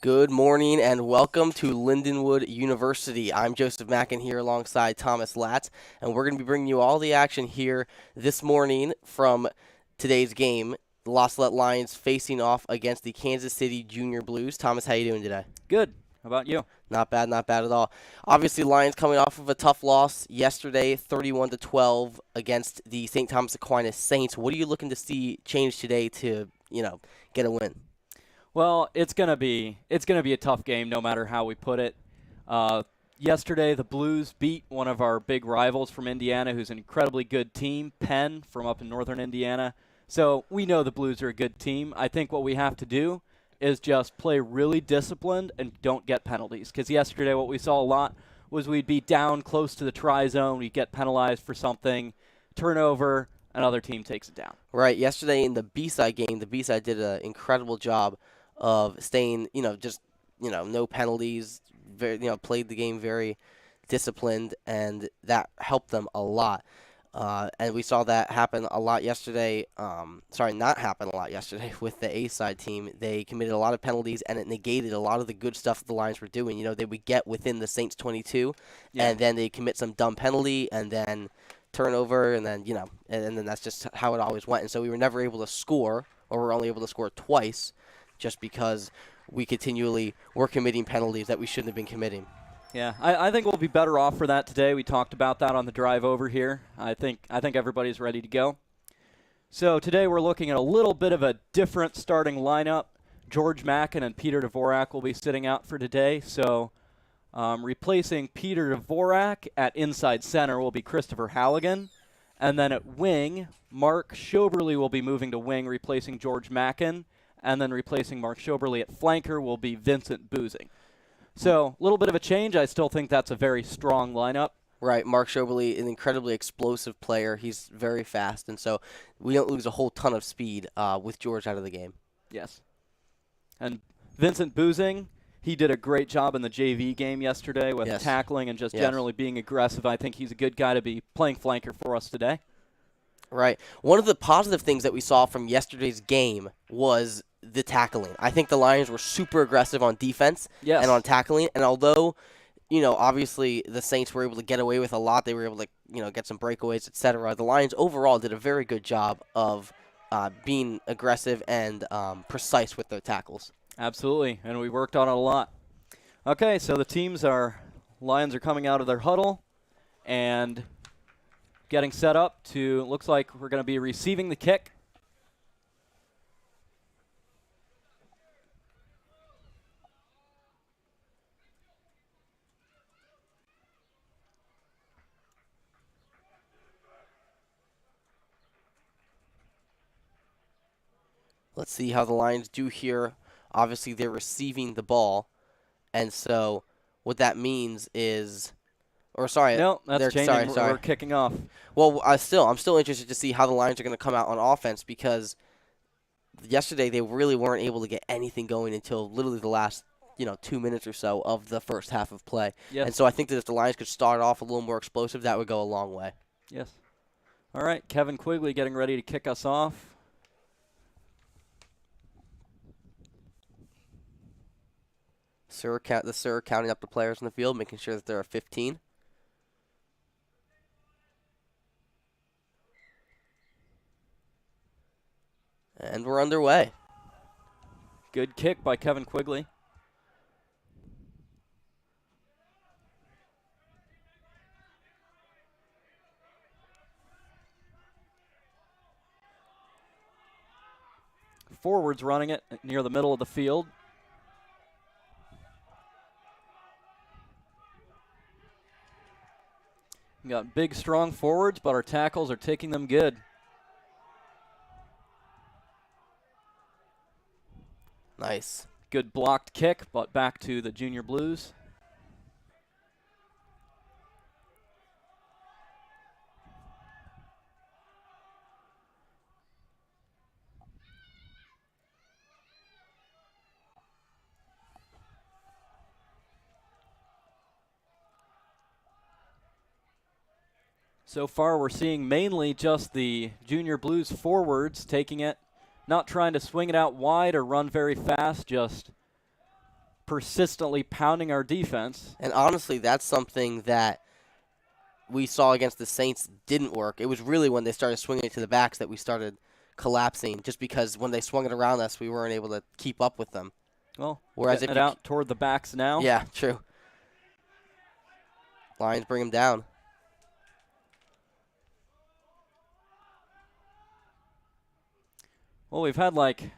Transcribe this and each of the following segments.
Good morning and welcome to Lindenwood University. I'm Joseph Mackin here alongside Thomas Latz, and we're going to be bringing you all the action here this morning from today's game. The La Salette Lions facing off against the Kansas City Junior Blues. Thomas, how you doing today? Good. How about you? Not bad at all. Obviously, Lions coming off of a tough loss yesterday, 31-12 against the St. Thomas Aquinas Saints. What are you looking to see change today to, get a win? Well, it's gonna be a tough game no matter how we put it. Yesterday, the Blues beat one of our big rivals from Indiana, who's an incredibly good team, Penn from up in northern Indiana. So we know the Blues are a good team. I think what we have to do is just play really disciplined and don't get penalties. Because yesterday, what we saw a lot was we'd be down close to the try zone, we'd get penalized for something, turnover, another team takes it down. Right. Yesterday in the B-side game, the B-side did an incredible job of staying, no penalties, played the game very disciplined, and that helped them a lot. And we saw that happen a lot yesterday. Not happen a lot yesterday with the A-side team. They committed a lot of penalties, and it negated a lot of the good stuff that the Lions were doing. They would get within the Saints 22, and then they commit some dumb penalty, and then turnover, and then, and then that's just how it always went. And so we were never able to score, or we're only able to score twice, just because we continually were committing penalties that we shouldn't have been committing. Yeah, I think we'll be better off for that today. We talked about that on the drive over here. I think everybody's ready to go. So today we're looking at a little bit of a different starting lineup. George Mackin and Peter Dvorak will be sitting out for today. So replacing Peter Dvorak at inside center will be Christopher Halligan. And then at wing, Mark Schoeberle will be moving to wing, replacing George Mackin. And then replacing Mark Schoeberle at flanker will be Vincent Boozing. So a little bit of a change. I still think that's a very strong lineup. Right, Mark Schoeberle, an incredibly explosive player. He's very fast, and so we don't lose a whole ton of speed with George out of the game. Yes. And Vincent Boozing, he did a great job in the JV game yesterday with tackling and just generally being aggressive. I think he's a good guy to be playing flanker for us today. Right. One of the positive things that we saw from yesterday's game was the tackling. I think the Lions were super aggressive on defense and on tackling. And although, obviously the Saints were able to get away with a lot, they were able to, get some breakaways, etc. The Lions overall did a very good job of being aggressive and precise with their tackles. Absolutely, and we worked on it a lot. Okay, so Lions are coming out of their huddle and getting set up to, looks like we're going to be receiving the kick. Let's see how the Lions do here. Obviously, they're receiving the ball, and so what that means is, no, that's changing. We're kicking off. Well, I'm still interested to see how the Lions are going to come out on offense, because yesterday they really weren't able to get anything going until literally the last 2 minutes or so of the first half of play. Yes. And so I think that if the Lions could start off a little more explosive, that would go a long way. Yes. All right, Kevin Quigley getting ready to kick us off. The sir counting up the players in the field, making sure that there are 15. And we're underway. Good kick by Kevin Quigley. Forwards running it near the middle of the field. We got big, strong forwards, but our tackles are taking them good. Nice. Good blocked kick, but back to the Junior Blues. So far, we're seeing mainly just the Junior Blues forwards taking it, not trying to swing it out wide or run very fast, just persistently pounding our defense. And honestly, that's something that we saw against the Saints didn't work. It was really when they started swinging it to the backs that we started collapsing, just because when they swung it around us, we weren't able to keep up with them. Well, whereas getting it out toward the backs now. Yeah, true. Lions bring him down. Well, we've had like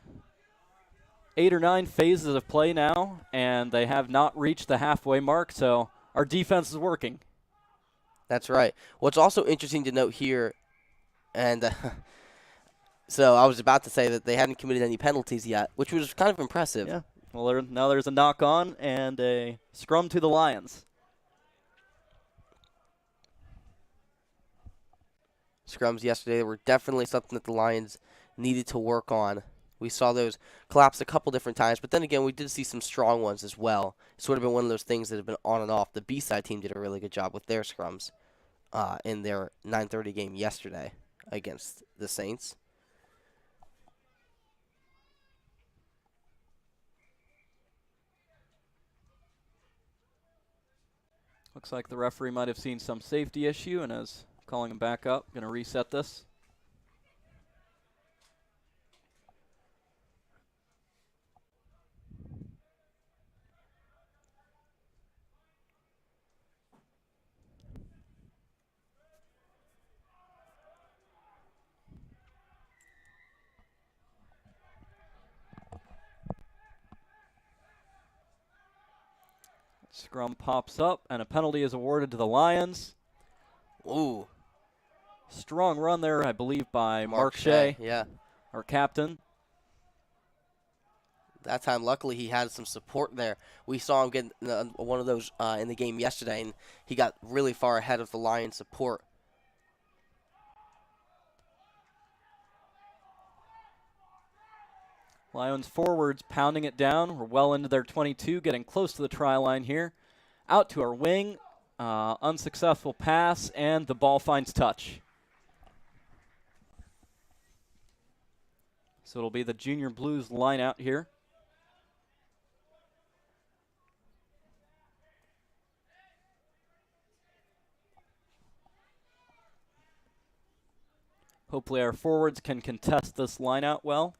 8 or 9 phases of play now, and they have not reached the halfway mark, so our defense is working. That's right. What's also interesting to note here, and so I was about to say that they hadn't committed any penalties yet, which was kind of impressive. Yeah. Well, now there's a knock on and a scrum to the Lions. Scrums yesterday were definitely something that the Lions needed to work on. We saw those collapse a couple different times, but then again, we did see some strong ones as well. It's sort of been one of those things that have been on and off. The B-side team did a really good job with their scrums in their 9:30 game yesterday against the Saints. Looks like the referee might have seen some safety issue and is calling him back up. Going to reset this. Scrum pops up, and a penalty is awarded to the Lions. Ooh. Strong run there, I believe, by Mark Shea, yeah, our captain. That time, luckily, he had some support there. We saw him get one of those in the game yesterday, and he got really far ahead of the Lions support. Lions forwards pounding it down. We're well into their 22, getting close to the try line here. Out to our wing. Unsuccessful pass, and the ball finds touch. So it'll be the Junior Blues line out here. Hopefully our forwards can contest this line out well.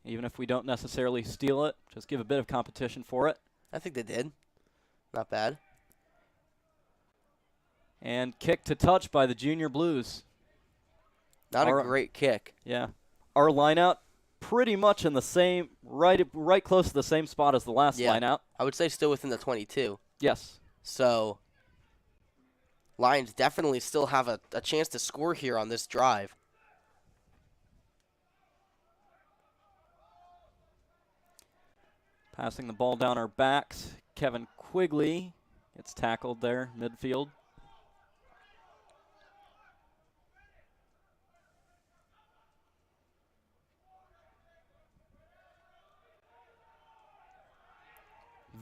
Even if we don't necessarily steal it, just give a bit of competition for it. I think they did. Not bad. And kick to touch by the Junior Blues. Not a great kick. Yeah. Our line out pretty much in the same, right close to the same spot as the last line out. I would say still within the 22. Yes. So Lions definitely still have a chance to score here on this drive. Passing the ball down our backs. Kevin Quigley gets tackled there, midfield.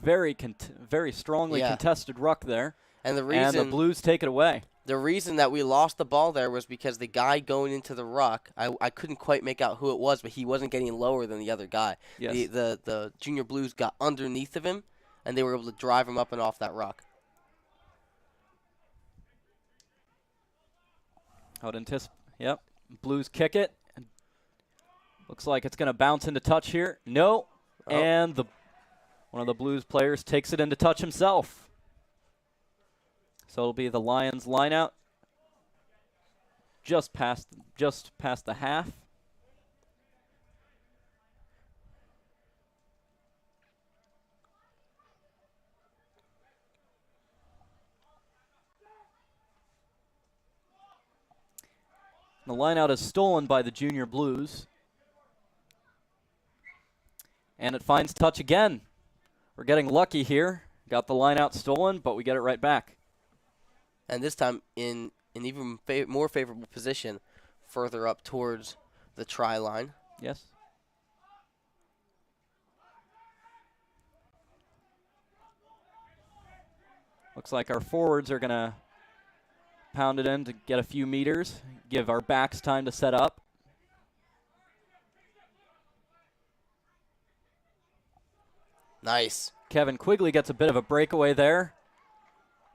Very strongly contested ruck there. And the Blues take it away. The reason that we lost the ball there was because the guy going into the ruck, I couldn't quite make out who it was, but he wasn't getting lower than the other guy. Yes. The Junior Blues got underneath of him, and they were able to drive him up and off that ruck. Yep. Blues kick it. Looks like it's going to bounce into touch here. No. Oh. And one of the Blues players takes it into touch himself. So it'll be the Lions line out just past the half. The line out is stolen by the Junior Blues. And it finds touch again. We're getting lucky here. Got the line out stolen, but we get it right back. And this time in an even more favorable position, further up towards the try line. Yes. Looks like our forwards are going to pound it in to get a few meters, give our backs time to set up. Nice. Kevin Quigley gets a bit of a breakaway there.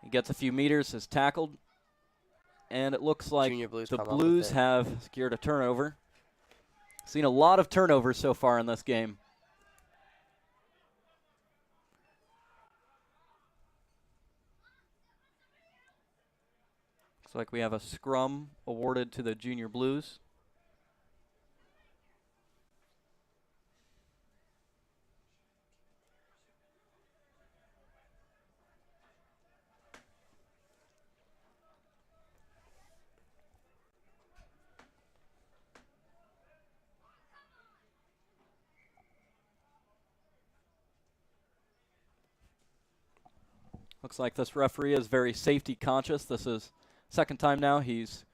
He gets a few meters, is tackled. And it looks like the Blues have secured a turnover. Seen a lot of turnovers so far in this game. Looks like we have a scrum awarded to the Junior Blues. Looks like this referee is very safety conscious. This is second time now he's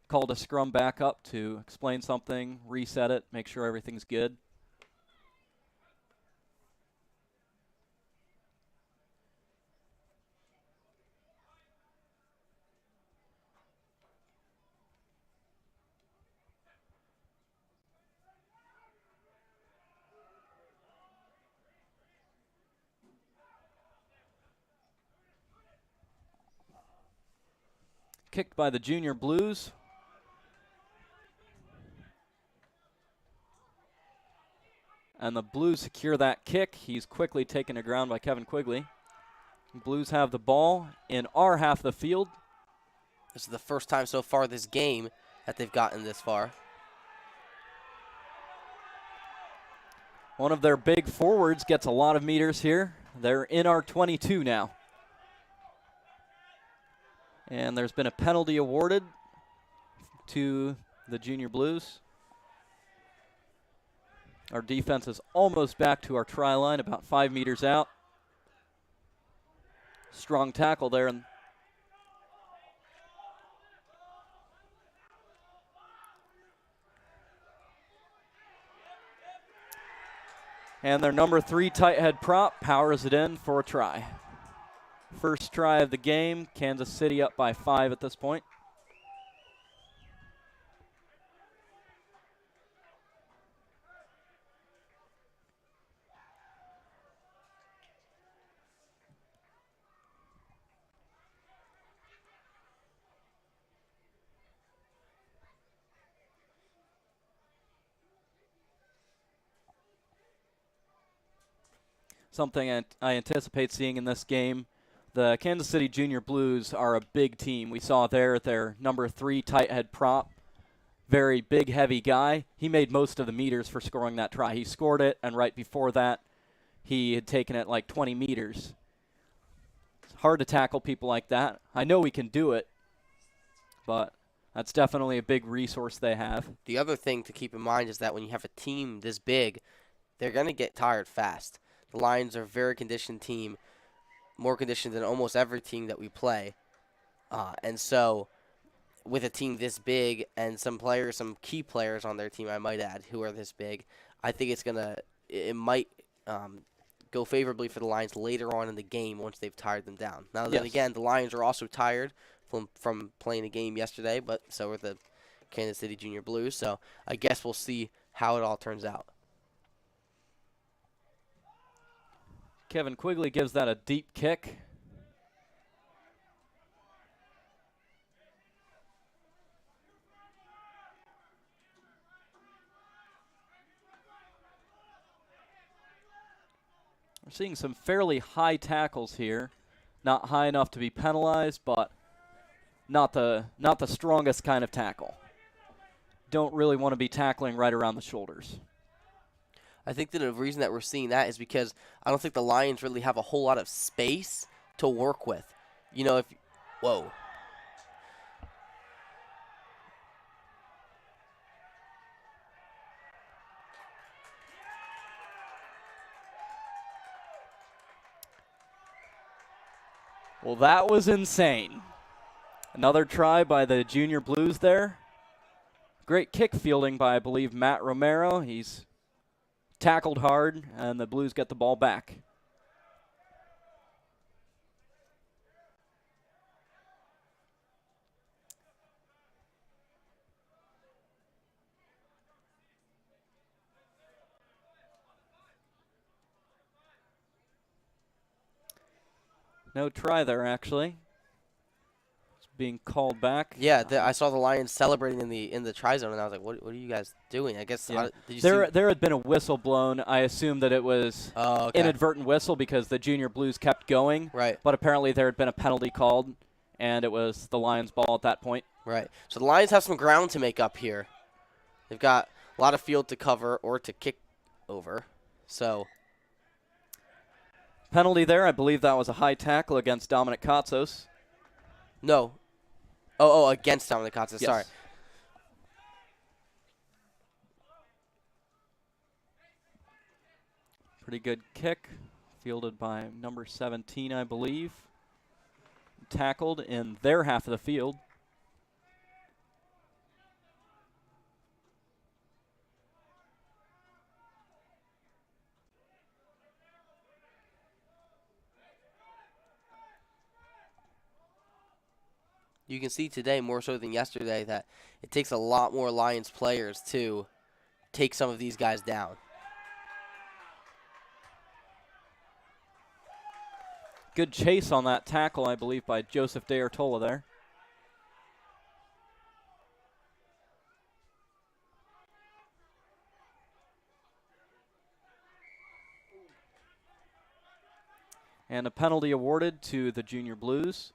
called a scrum back up to explain something, reset it, make sure everything's good. Kicked by the Junior Blues. And the Blues secure that kick. He's quickly taken to ground by Kevin Quigley. Blues have the ball in our half of the field. This is the first time so far this game that they've gotten this far. One of their big forwards gets a lot of meters here. They're in our 22 now. And there's been a penalty awarded to the Junior Blues. Our defense is almost back to our try line, about 5 meters out. Strong tackle there. And their number 3 tight head prop powers it in for a try. First try of the game. Kansas City up by 5 at this point. Something I anticipate seeing in this game. The Kansas City Junior Blues are a big team. We saw there their number 3 tight head prop. Very big, heavy guy. He made most of the meters for scoring that try. He scored it, and right before that, he had taken it like 20 meters. It's hard to tackle people like that. I know we can do it, but that's definitely a big resource they have. The other thing to keep in mind is that when you have a team this big, they're going to get tired fast. The Lions are a very conditioned team, more conditioned than almost every team that we play. And so with a team this big and some key players on their team, I might add, who are this big, I think it might go favorably for the Lions later on in the game once they've tired them down. Now, then again, the Lions are also tired from playing a game yesterday, but so are the Kansas City Junior Blues. So I guess we'll see how it all turns out. Kevin Quigley gives that a deep kick. We're seeing some fairly high tackles here. Not high enough to be penalized, but not the strongest kind of tackle. Don't really want to be tackling right around the shoulders. I think that the reason that we're seeing that is because I don't think the Lions really have a whole lot of space to work with. You know, whoa. Well, that was insane. Another try by the Junior Blues there. Great kick fielding by, I believe, Matt Romero. He's tackled hard, and the Blues get the ball back. No try there, actually. It's being called back. Yeah, I saw the Lions celebrating in the try zone, and I was like, "What are you guys doing?" I guess Yeah. did you see? There had been a whistle blown. I assume that it was inadvertent whistle because the Junior Blues kept going. Right. But apparently there had been a penalty called, and it was the Lions' ball at that point. Right. So the Lions have some ground to make up here. They've got a lot of field to cover or to kick over. So. Penalty there. I believe that was a high tackle against Dominic Kotsos. No. Oh, against Dominic Kotsos. Yes. Sorry. Pretty good kick, fielded by number 17, I believe. Tackled in their half of the field. You can see today, more so than yesterday, that it takes a lot more Lions players to take some of these guys down. Good chase on that tackle, I believe, by Joseph de Artola there. And a penalty awarded to the Junior Blues.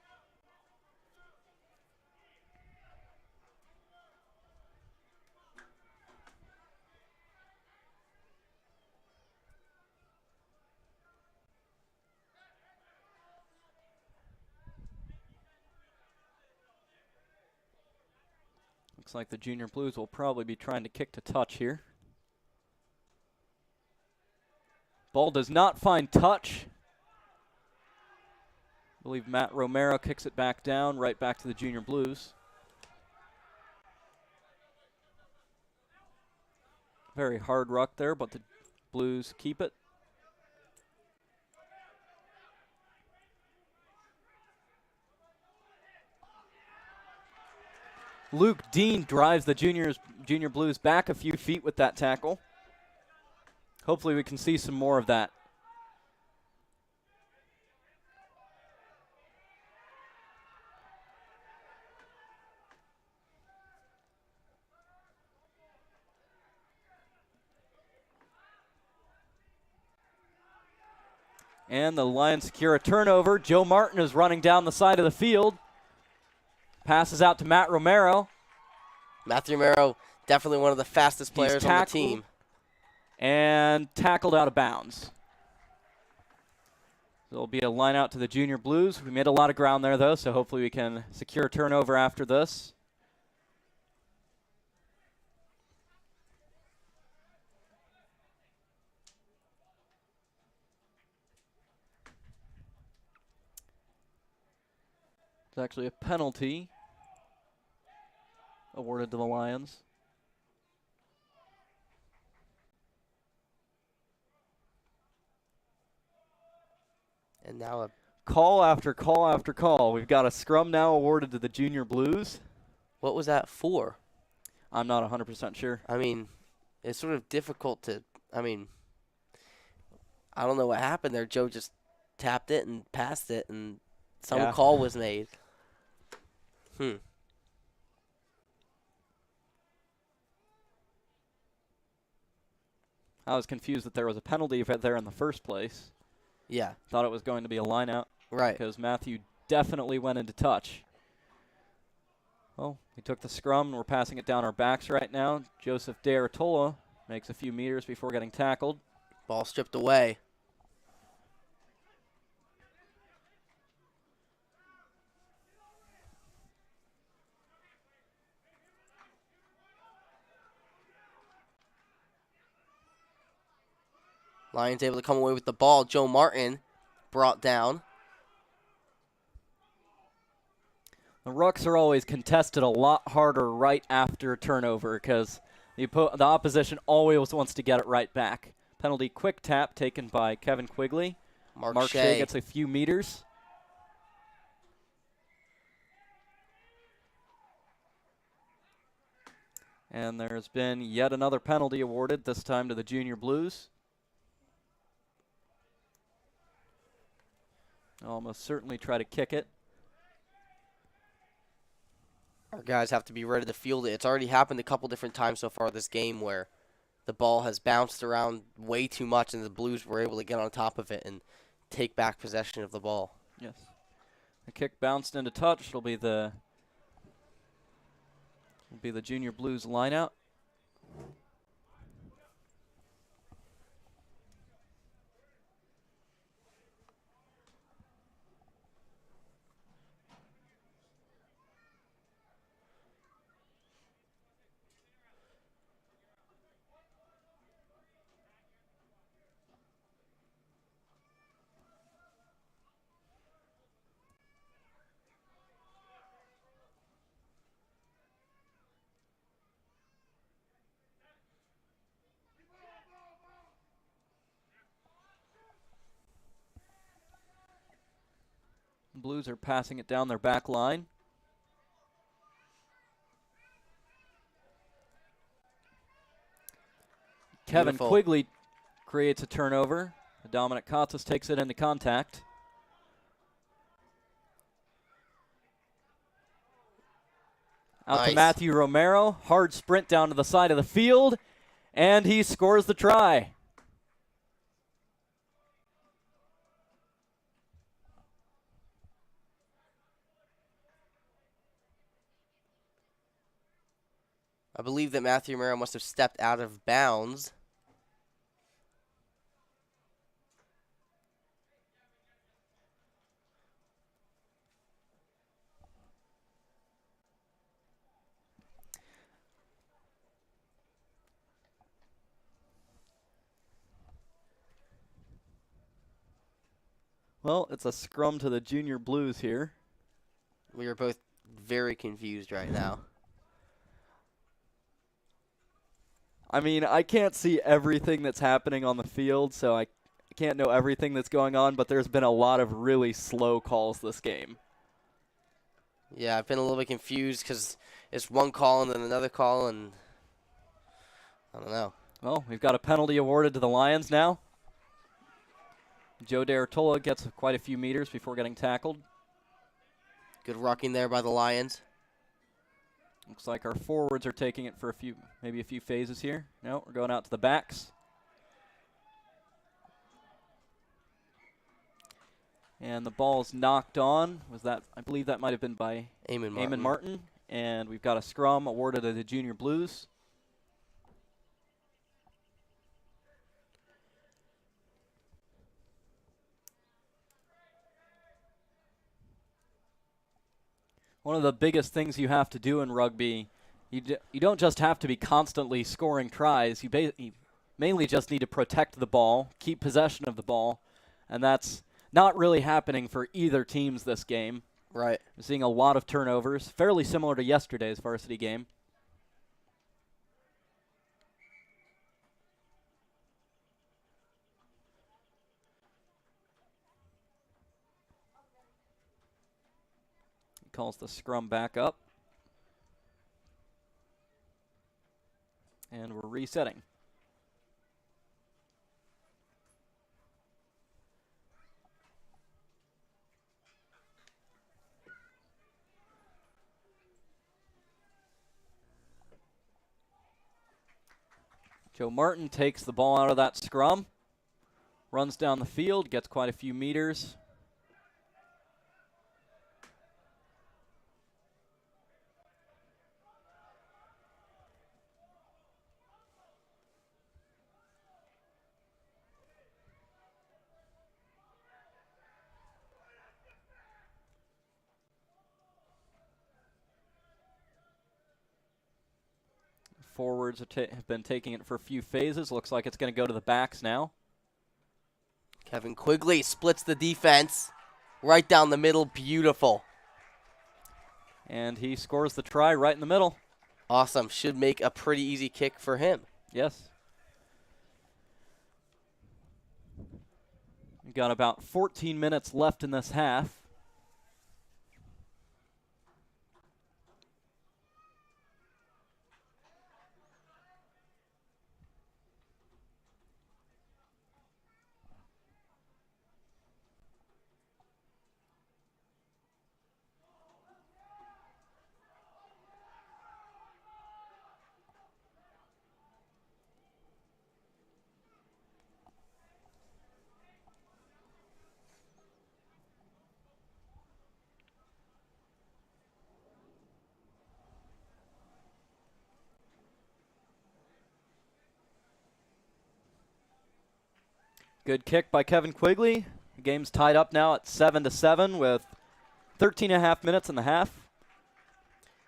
Looks like the Junior Blues will probably be trying to kick to touch here. Ball does not find touch. I believe Matt Romero kicks it back down, right back to the Junior Blues. Very hard ruck there, but the Blues keep it. Luke Dean drives the Junior Blues back a few feet with that tackle. Hopefully we can see some more of that. And the Lions secure a turnover. Joe Martin is running down the side of the field. Passes out to Matt Romero. Matthew Romero, definitely one of the fastest players on the team. And tackled out of bounds. There'll be a line out to the Junior Blues. We made a lot of ground there, though, so hopefully we can secure a turnover after this. It's actually a penalty awarded to the Lions. And now a call after call after call. We've got a scrum now awarded to the Junior Blues. What was that for? I'm not 100% sure. I mean, it's sort of difficult to, I don't know what happened there. Joe just tapped it and passed it, and some call was made. I was confused that there was a penalty there in the first place. Yeah. Thought it was going to be a line out. Right. Because Matthew definitely went into touch. Well, we took the scrum, and we're passing it down our backs right now. Joseph de Artola makes a few meters before getting tackled. Ball stripped away. Lions able to come away with the ball. Joe Martin brought down. The rucks are always contested a lot harder right after a turnover because the opposition always wants to get it right back. Penalty quick tap taken by Kevin Quigley. Mark Shea gets a few meters. And there's been yet another penalty awarded, this time to the Junior Blues. Almost certainly try to kick it. Our guys have to be ready to field it. It's already happened a couple different times so far this game where the ball has bounced around way too much and the Blues were able to get on top of it and take back possession of the ball. Yes. The kick bounced into touch. It'll be the Junior Blues lineout. Blues are passing it down their back line. Kevin Beautiful. Quigley creates a turnover. Dominic Kotsos takes it into contact. Out to Matthew Romero. Hard sprint down to the side of the field. And he scores the try. I believe that Matthew Romero must have stepped out of bounds. Well, it's a scrum to the Junior Blues here. We are both very confused right now. I mean, I can't see everything that's happening on the field, so I can't know everything that's going on, but there's been a lot of really slow calls this game. Yeah, I've been a little bit confused because it's one call and then another call, and I don't know. Well, we've got a penalty awarded to the Lions now. Joe Artola gets quite a few meters before getting tackled. Good rucking there by the Lions. Looks like our forwards are taking it for maybe a few phases here. No, we're going out to the backs. And the ball's knocked on. I believe that might have been by Eamon Martin. And we've got a scrum awarded to the Junior Blues. One of the biggest things you have to do in rugby, you don't just have to be constantly scoring tries. You mainly just need to protect the ball, keep possession of the ball, and that's not really happening for either teams this game. Right. We're seeing a lot of turnovers, fairly similar to yesterday's varsity game. He calls the scrum back up. And we're resetting. Joe Martin takes the ball out of that scrum, runs down the field, gets quite a few meters. Forwards have been taking it for a few phases. Looks like it's going to go to the backs now. Kevin Quigley splits the defense right down the middle. Beautiful. And he scores the try right in the middle. Awesome. Should make a pretty easy kick for him. Yes. We've got about 14 minutes left in this half. Good kick by Kevin Quigley. The game's tied up now at 7-7 with 13.5 minutes in the half.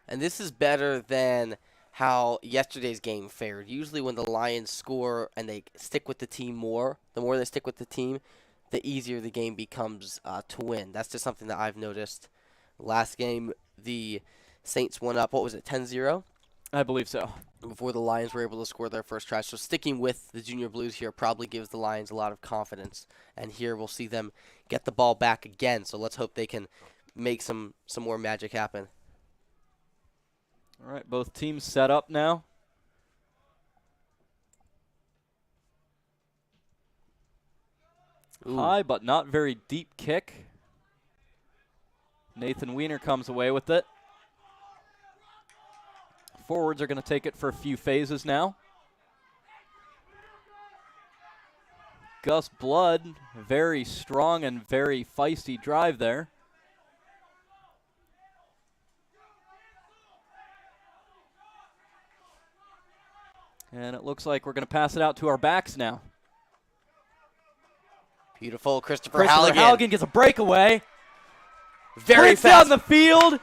And this is better than how yesterday's game fared. Usually when the Lions score and they stick with the team more, the more they stick with the team, the easier the game becomes to win. That's just something that I've noticed. Last game, the Saints went up, 10-0? I believe so. Before the Lions were able to score their first try. So sticking with the Junior Blues here probably gives the Lions a lot of confidence. And here we'll see them get the ball back again. So let's hope they can make some more magic happen. All right, both teams set up now. Ooh. High but not very deep kick. Nathan Wiener comes away with it. Forwards are going to take it for a few phases now. Gus Blood, very strong and very feisty drive there. And it looks like we're going to pass it out to our backs now. Beautiful. Christopher Halligan. Halligan gets a breakaway. Very fast fast. down the field.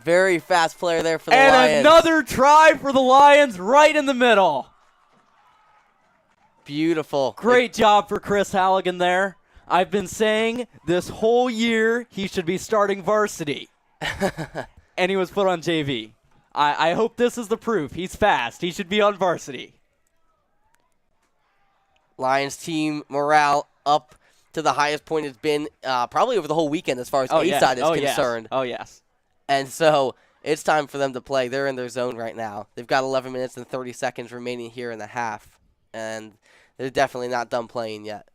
Very fast player there for the And Lions. another try for the Lions right in the middle. Beautiful. Great job for Chris Halligan there. I've been saying this whole year he should be starting varsity. And he was put on JV. I hope this is the proof. He's fast. He should be on varsity. Lions team morale up to the highest point it's been probably over the whole weekend as far as A-side is concerned. Oh, yes. And so it's time for them to play. They're in their zone right now. They've got 11 minutes and 30 seconds remaining here in the half. And they're definitely not done playing yet.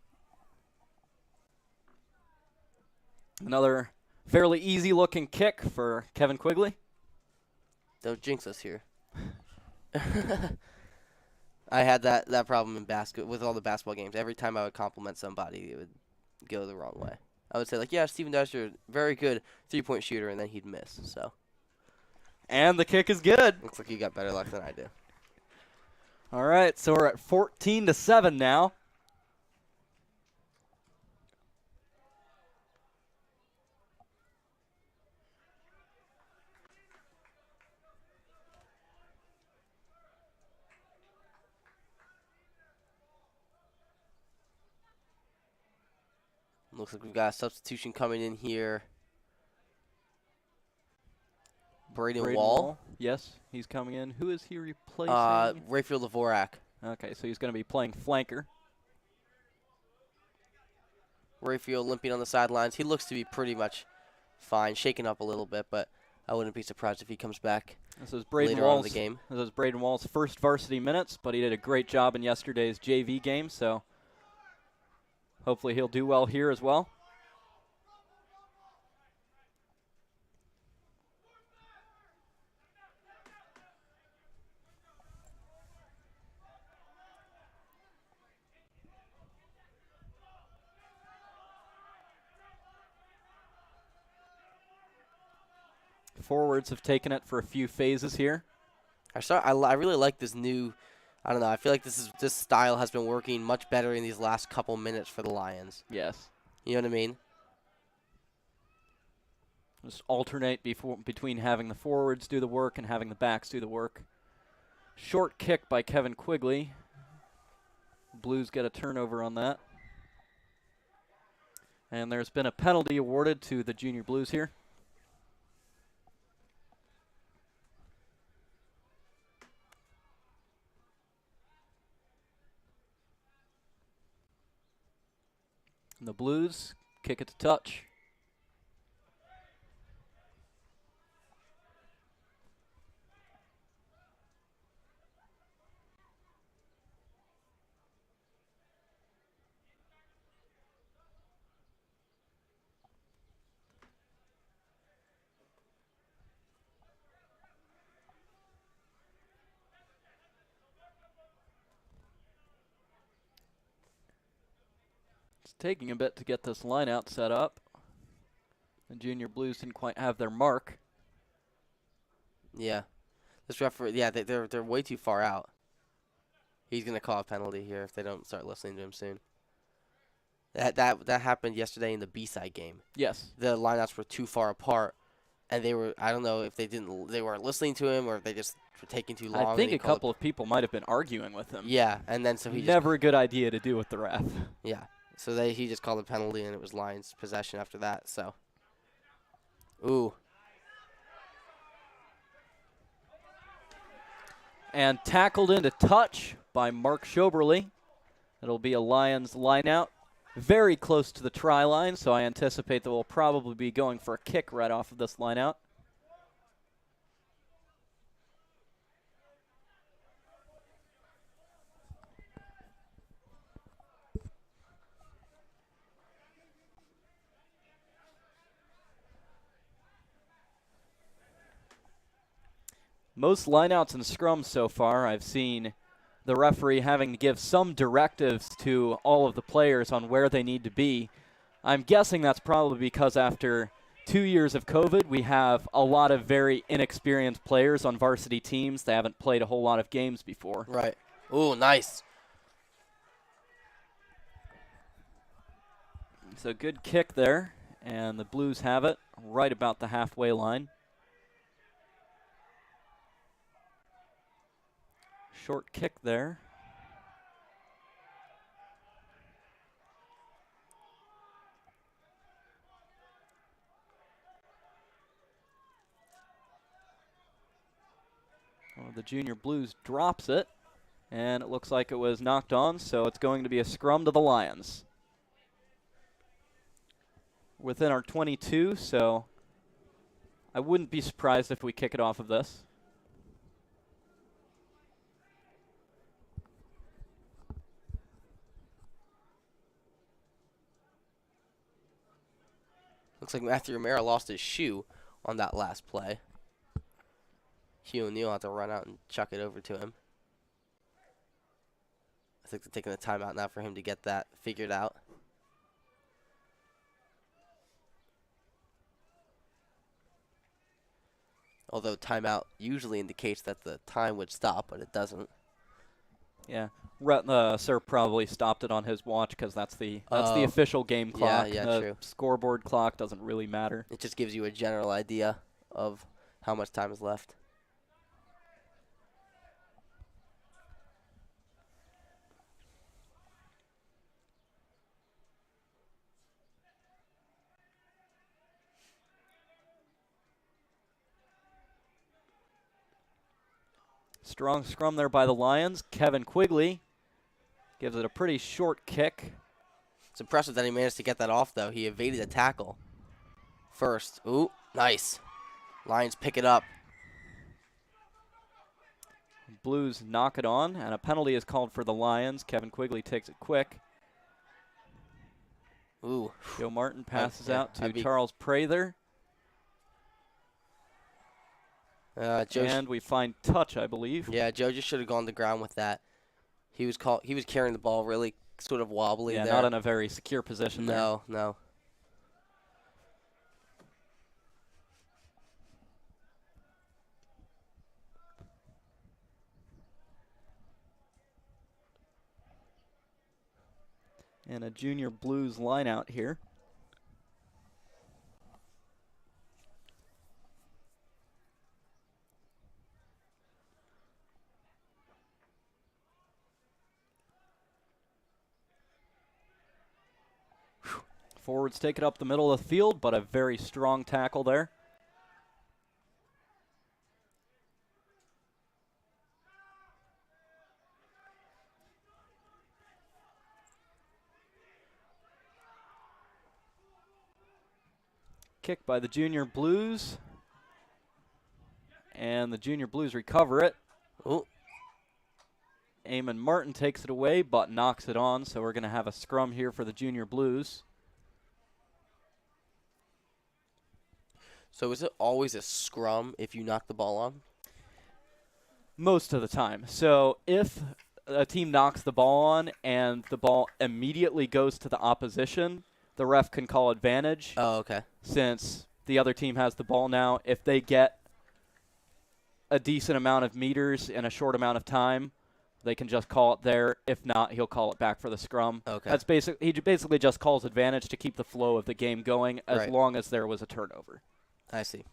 Another fairly easy-looking kick for Kevin Quigley. Don't jinx us here. I had that problem in with all the basketball games. Every time I would compliment somebody, it would go the wrong way. I would say, like, yeah, Steven Dusher, very good three-point shooter, and then he'd miss. So. And the kick is good. Looks like you got better luck than I do. All right, so we're at 14-7 now. Looks like we've got a substitution coming in here. Braden Wall. Yes, he's coming in. Who is he replacing? Rayfield Dvorak. Okay, so he's going to be playing flanker. Rayfield limping on the sidelines. He looks to be pretty much fine, shaken up a little bit, but I wouldn't be surprised if he comes back This is Braden later on in Wall's the game. This is Braden Wall's first varsity minutes, but he did a great job in yesterday's JV game, so hopefully he'll do well here as well. Forwards have taken it for a few phases here. I really like this new. I don't know. I feel like this style has been working much better in these last couple minutes for the Lions. Yes. You know what I mean? Just alternate between having the forwards do the work and having the backs do the work. Short kick by Kevin Quigley. Blues get a turnover on that. And there's been a penalty awarded to the Junior Blues here. And the Blues kick it to touch. It's taking a bit to get this line out set up. The Junior Blues didn't quite have their mark. Yeah. This referee, yeah, they're way too far out. He's going to call a penalty here if they don't start listening to him soon. That happened yesterday in the B-side game. Yes. The lineouts were too far apart, and I don't know if they weren't listening to him or if they just were taking too long. I think a couple of people might have been arguing with him. Yeah, and then so he never a good idea to do with the ref. Yeah, so he just called a penalty, and it was Lions possession after that. So, ooh. And tackled into touch by Mark Schoeberle. It'll be a Lions lineout. Very close to the try line, so I anticipate that we'll probably be going for a kick right off of this lineout. Most lineouts and scrums so far, I've seen the referee having to give some directives to all of the players on where they need to be. I'm guessing that's probably because after 2 years of COVID, we have a lot of very inexperienced players on varsity teams. They haven't played a whole lot of games before. Right. Ooh, nice. It's a good kick there, and the Blues have it right about the halfway line. Short kick there. Well, the Junior Blues drops it, and it looks like it was knocked on, so it's going to be a scrum to the Lions. Within our 22, so I wouldn't be surprised if we kick it off of this. Looks like Matthew Romero lost his shoe on that last play. Hugh O'Neill will have to run out and chuck it over to him. I think they're taking the timeout now for him to get that figured out. Although timeout usually indicates that the time would stop, but it doesn't. Yeah, Sir probably stopped it on his watch because that's the official game clock. Yeah, the true. Scoreboard clock doesn't really matter. It just gives you a general idea of how much time is left. Strong scrum there by the Lions. Kevin Quigley gives it a pretty short kick. It's impressive that he managed to get that off, though. He evaded a tackle first. Ooh, nice. Lions pick it up. Blues knock it on, and a penalty is called for the Lions. Kevin Quigley takes it quick. Ooh. Joe Martin passes yeah, out to Charles Prather. And we find touch, I believe. Yeah, Joe just should have gone to the ground with that. He was carrying the ball really sort of wobbly there. Yeah, not in a very secure position there. No. And a Junior Blues line out here. Forwards take it up the middle of the field, but a very strong tackle there. Kick by the Junior Blues. And the Junior Blues recover it. Ooh. Eamon Martin takes it away, but knocks it on, so we're going to have a scrum here for the Junior Blues. So is it always a scrum if you knock the ball on? Most of the time. So if a team knocks the ball on and the ball immediately goes to the opposition, the ref can call advantage. Oh, okay. Since the other team has the ball now, if they get a decent amount of meters in a short amount of time, they can just call it there. If not, he'll call it back for the scrum. Okay. That's he basically just calls advantage to keep the flow of the game going as long as there was a turnover. I see.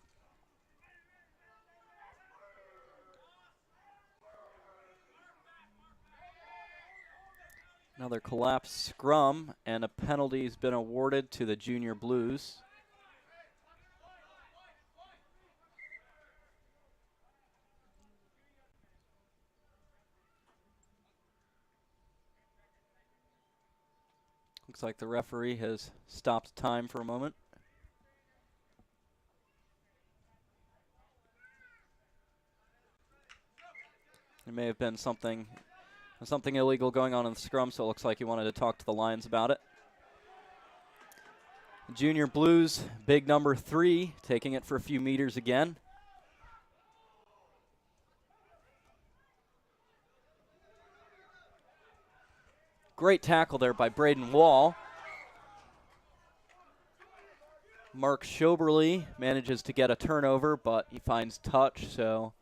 Another collapsed scrum, and a penalty's been awarded to the Junior Blues. Looks like the referee has stopped time for a moment. There may have been something illegal going on in the scrum, so it looks like he wanted to talk to the Lions about it. Junior Blues, big number 3, taking it for a few meters again. Great tackle there by Braden Wall. Mark Schoeberle manages to get a turnover, but he finds touch, so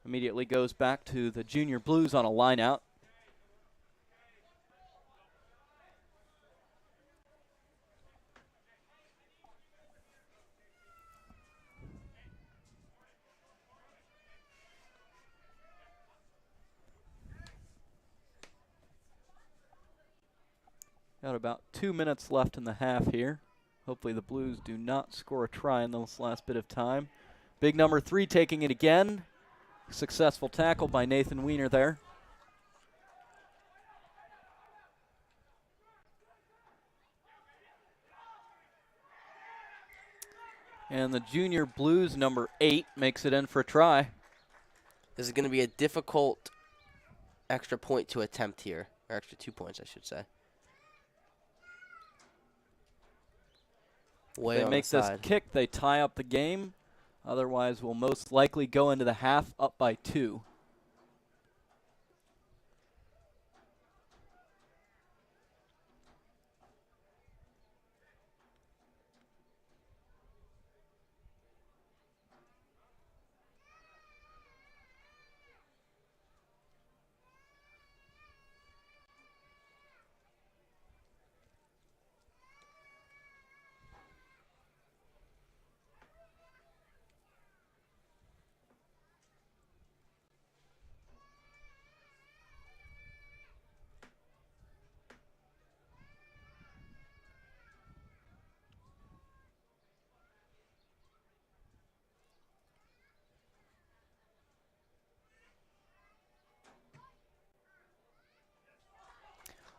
immediately goes back to the Junior Blues on a line out. Got about 2 minutes left in the half here. Hopefully the Blues do not score a try in this last bit of time. Big number 3 taking it again. Successful tackle by Nathan Wiener there. And the Junior Blues, number 8, makes it in for a try. This is going to be a difficult extra point to attempt here. Or extra 2 points, I should say. They make this kick, they tie up the game. Otherwise, we'll most likely go into the half up by 2.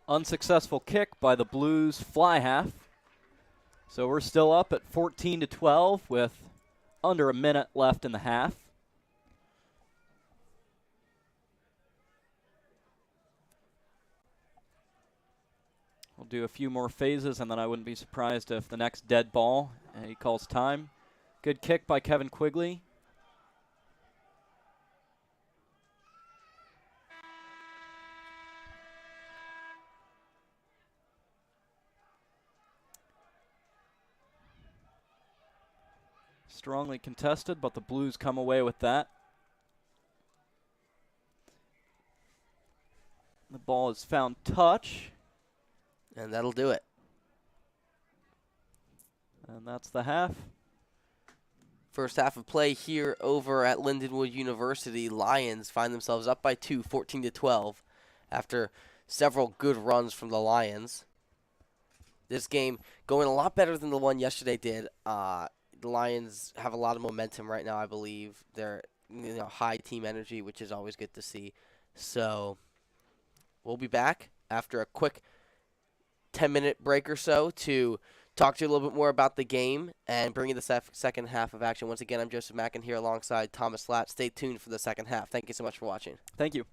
Unsuccessful kick by the Blues fly half. So we're still up at 14-12 with under a minute left in the half. We'll do a few more phases, and then I wouldn't be surprised if the next dead ball, and he calls time. Good kick by Kevin Quigley. Strongly contested, but the Blues come away with that. The ball has found touch. And that'll do it. And that's the half. First half of play here over at Lindenwood University. Lions find themselves up by 2, 14-12, after several good runs from the Lions. This game going a lot better than the one yesterday did. The Lions have a lot of momentum right now, I believe. They're high team energy, which is always good to see. So we'll be back after a quick 10-minute break or so to talk to you a little bit more about the game and bring you the second half of action. Once again, I'm Joseph Mackin here alongside Thomas Salette. Stay tuned for the second half. Thank you so much for watching. Thank you.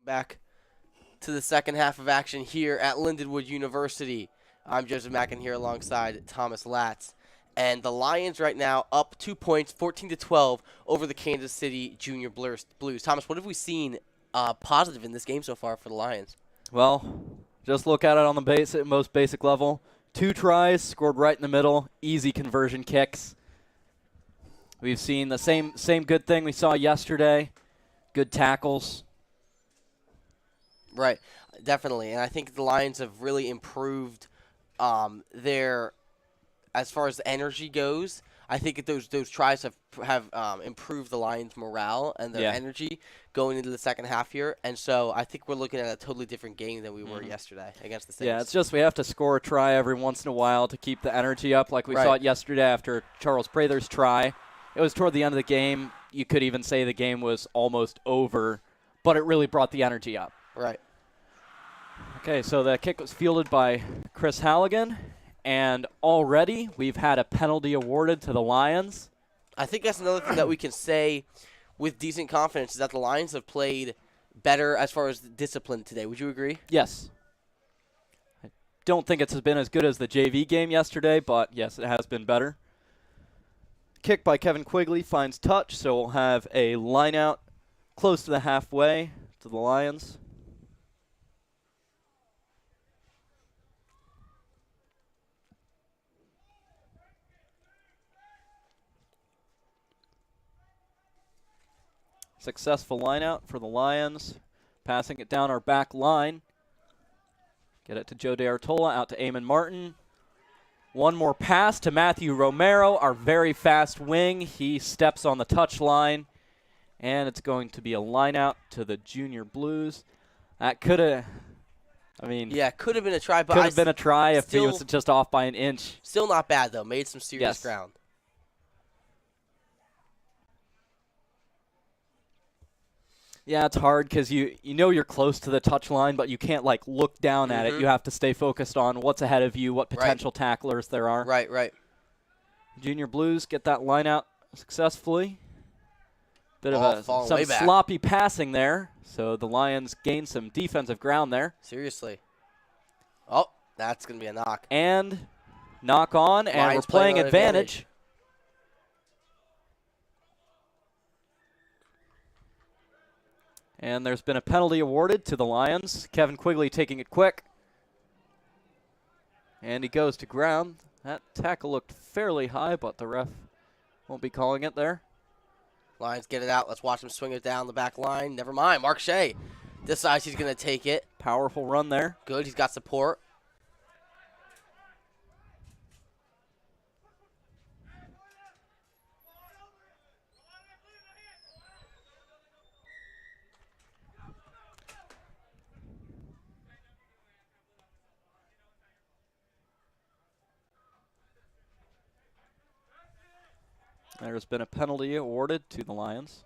Back to the second half of action here at Lindenwood University. I'm Joseph Mackin here alongside Thomas Latz. And the Lions right now up 2 points, 14-12 over the Kansas City Junior Blues. Thomas, what have we seen positive in this game so far for the Lions? Well, just look at it on the most basic level. 2 tries, scored right in the middle, easy conversion kicks. We've seen the same good thing we saw yesterday, good tackles. Right, definitely. And I think the Lions have really improved their, as far as energy goes. I think those tries have improved the Lions' morale and their energy going into the second half here. And so I think we're looking at a totally different game than we were yesterday against the Saints. Yeah, it's just we have to score a try every once in a while to keep the energy up, like we saw it yesterday after Charles Prather's try. It was toward the end of the game. You could even say the game was almost over, but it really brought the energy up. Right. Okay, so the kick was fielded by Chris Halligan, and already we've had a penalty awarded to the Lions. I think that's another thing that we can say with decent confidence is that the Lions have played better as far as discipline today. Would you agree? Yes. I don't think it's been as good as the JV game yesterday, but yes, it has been better. Kick by Kevin Quigley finds touch, so we'll have a line out close to the halfway to the Lions. Successful line out for the Lions. Passing it down our back line. Get it to Joe Artola, out to Eamon Martin. One more pass to Matthew Romero, our very fast wing. He steps on the touch line, and it's going to be a line out to the Junior Blues. That could have, could have been a try, but could have been a try if he was just off by an inch. Still not bad though. Made some serious ground. Yeah, it's hard because you know you're close to the touch line, but you can't, look down at it. You have to stay focused on what's ahead of you, what potential tacklers there are. Right. Junior Blues get that line out successfully. Bit of some back. Sloppy passing there, so the Lions gain some defensive ground there. Seriously. Oh, that's going to be a knock. And knock on, and Lions we're playing advantage. And there's been a penalty awarded to the Lions. Kevin Quigley taking it quick. And he goes to ground. That tackle looked fairly high, but the ref won't be calling it there. Lions get it out. Let's watch him swing it down the back line. Never mind. Mark Shea decides he's going to take it. Powerful run there. Good. He's got support. There's been a penalty awarded to the Lions.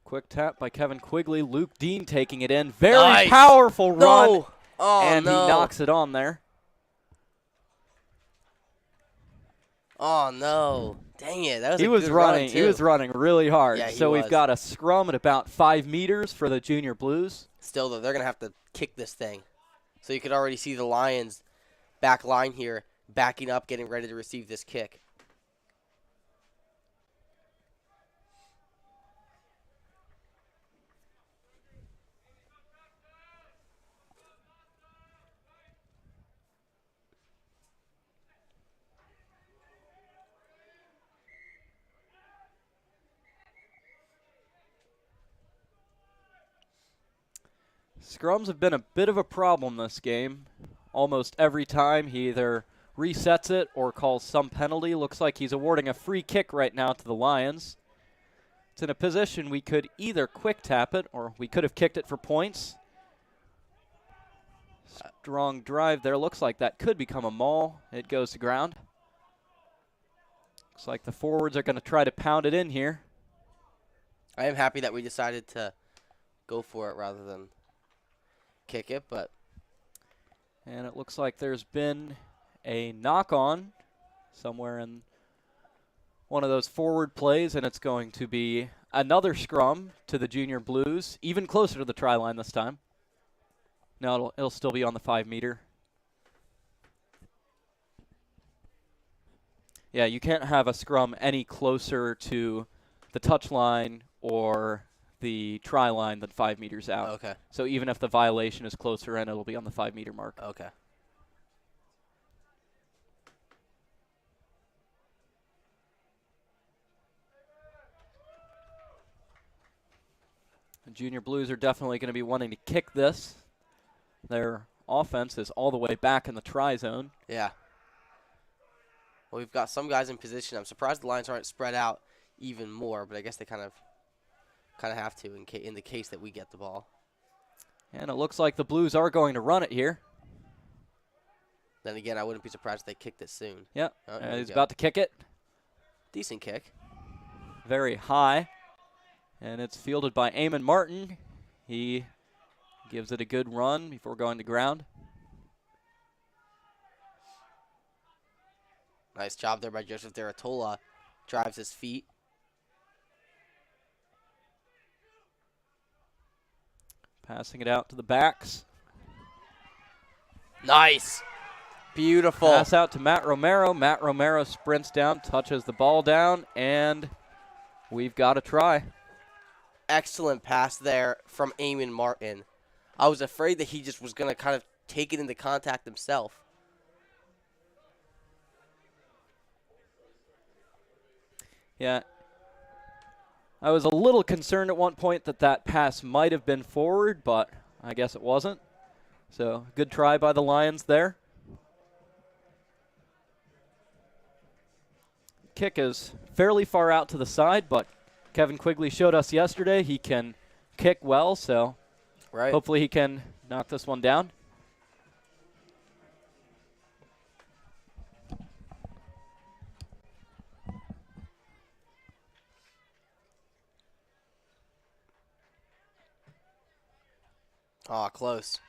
Quick tap by Kevin Quigley. Luke Dean taking it in. Very powerful run. No. Oh, and he knocks it on there. Oh, no. Dang it. That was he was running. He was running really hard. Yeah, so we've got a scrum at about 5 meters for the Junior Blues. Still, though, they're going to have to kick this thing. So you could already see the Lions back line here backing up, getting ready to receive this kick. Scrums have been a bit of a problem this game. Almost every time he either resets it or calls some penalty. Looks like he's awarding a free kick right now to the Lions. It's in a position we could either quick tap it or we could have kicked it for points. Strong drive there. Looks like that could become a maul. It goes to ground. Looks like the forwards are going to try to pound it in here. I am happy that we decided to go for it rather than kick it. But And it looks like there's been a knock-on somewhere in one of those forward plays, and it's going to be another scrum to the Junior Blues, even closer to the try line this time. No, it'll still be on the 5-meter. Yeah, you can't have a scrum any closer to the touch line or the try line than 5 meters out. okay, So even if the violation is closer in, it'll be on the 5-meter mark. okay. The Junior Blues are definitely going to be wanting to kick this. Their offense is all the way back in the try zone. Yeah. Well, we've got some guys in position. I'm surprised the lines aren't spread out even more, but I guess they kind of have to in the case that we get the ball. And it looks like the Blues are going to run it here. Then again, I wouldn't be surprised if they kicked it soon. Yep, Oh, he's about to kick it. Decent kick. Very high. And it's fielded by Eamon Martin. He gives it a good run before going to ground. Nice job there by Joseph there. Artola drives his feet. Passing it out to the backs. Nice. Beautiful. Pass out to Matt Romero. Matt Romero sprints down, touches the ball down, and we've got a try. Excellent pass there from Eamon Martin. I was afraid that he just was going to kind of take it into contact himself. Yeah. I was a little concerned at one point that pass might have been forward, but I guess it wasn't. So, good try by the Lions there. Kick is fairly far out to the side, but Kevin Quigley showed us yesterday he can kick well, so hopefully he can knock this one down. Oh, close.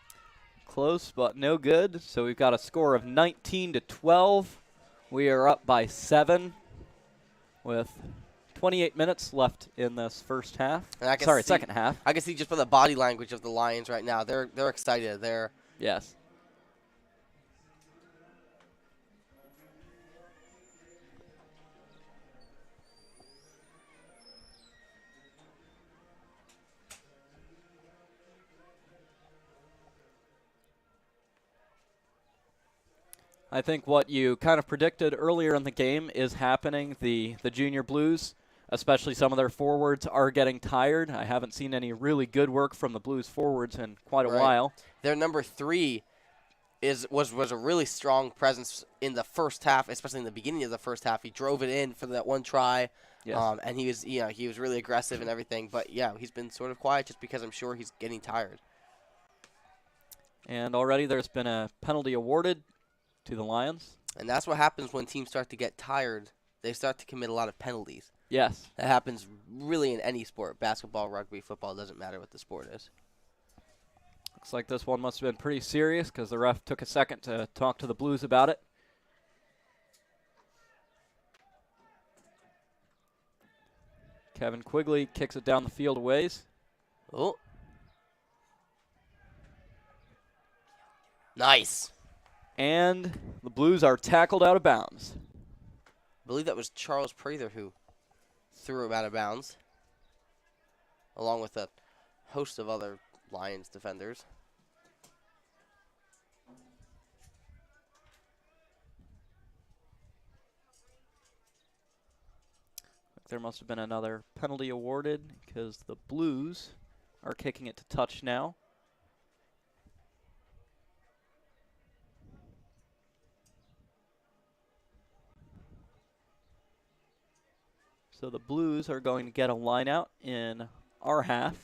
Close, but no good. So we've got a score of 19-12. We are up by 7 with 28 minutes left in this first half. Second half. I can see just by the body language of the Lions right now. They're excited. Yes. I think what you kind of predicted earlier in the game is happening. The Junior Blues, especially some of their forwards, are getting tired. I haven't seen any really good work from the Blues forwards in quite a while. Their number 3 was a really strong presence in the first half, especially in the beginning of the first half. He drove it in for that one try, yes. And he was really aggressive and everything. But yeah, he's been sort of quiet just because I'm sure he's getting tired. And already there's been a penalty awarded to the Lions. And that's what happens when teams start to get tired. They start to commit a lot of penalties. Yes. That happens really in any sport. Basketball, rugby, football, doesn't matter what the sport is. Looks like this one must have been pretty serious because the ref took a second to talk to the Blues about it. Kevin Quigley kicks it down the field a ways. Oh. Nice. And the Blues are tackled out of bounds. I believe that was Charles Prather who threw him out of bounds, along with a host of other Lions defenders. There must have been another penalty awarded because the Blues are kicking it to touch now. So the Blues are going to get a line out in our half.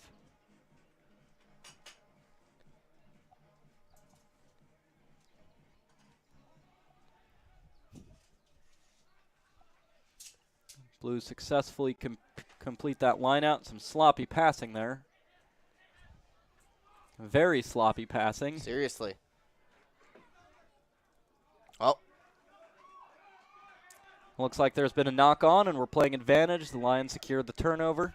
Blues successfully complete that line out. Some sloppy passing there. Very sloppy passing. Seriously. Oh. Looks like there's been a knock on, and we're playing advantage. The Lions secured the turnover.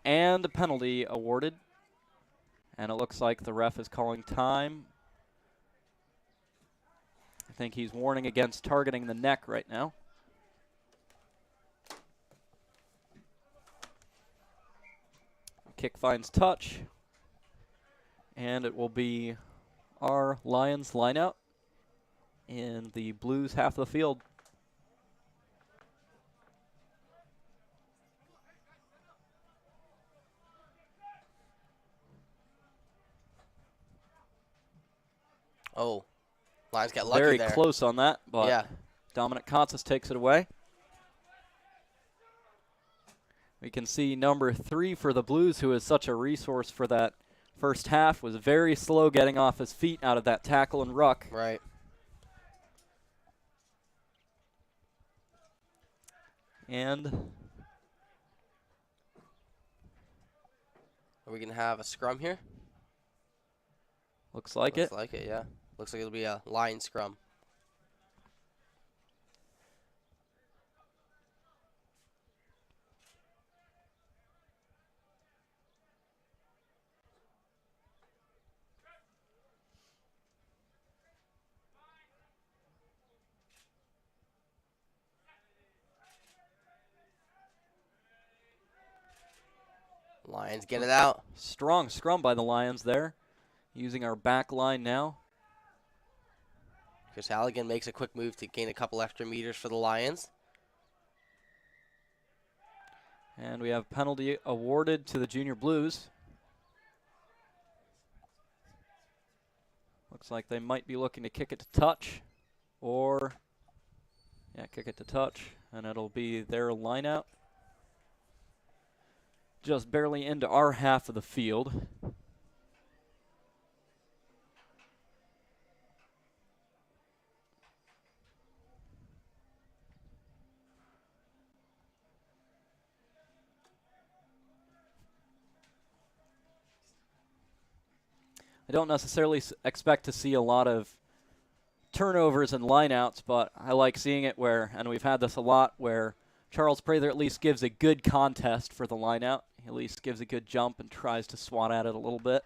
And a penalty awarded. And it looks like the ref is calling time. I think he's warning against targeting the neck right now. Kick finds touch. And it will be our Lions line out in the Blues half of the field. Oh. Lions got lucky Very there. close on that, but yeah. Dominic Kotsos takes it away. We can see number 3 for the Blues, who is such a resource for that first half, was very slow getting off his feet out of that tackle and ruck. Right. And are we going to have a scrum here? looks like Looks it. like it, yeah. Looks like it'll be a Lion scrum. Lions get it out. Strong scrum by the Lions there, using our back line now. Chris Halligan makes a quick move to gain a couple extra meters for the Lions. And we have penalty awarded to the Junior Blues. Looks like they might be looking to kick it to touch, or, yeah, kick it to touch, and it'll be their line out. Just barely into our half of the field. I don't necessarily expect to see a lot of turnovers and lineouts, but I like seeing it where, and we've had this a lot, where Charles Prather at least gives a good contest for the lineout. He at least gives a good jump and tries to swat at it a little bit.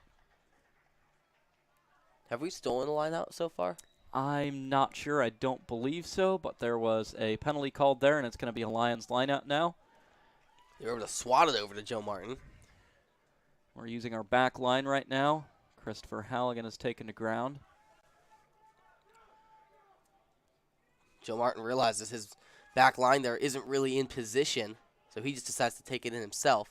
Have we stolen the line out so far? I'm not sure. I don't believe so, but there was a penalty called there, and it's going to be a Lions lineout now. They were able to swat it over to Joe Martin. We're using our back line right now. Christopher Halligan is taken to ground. Joe Martin realizes his back line there isn't really in position, so he just decides to take it in himself.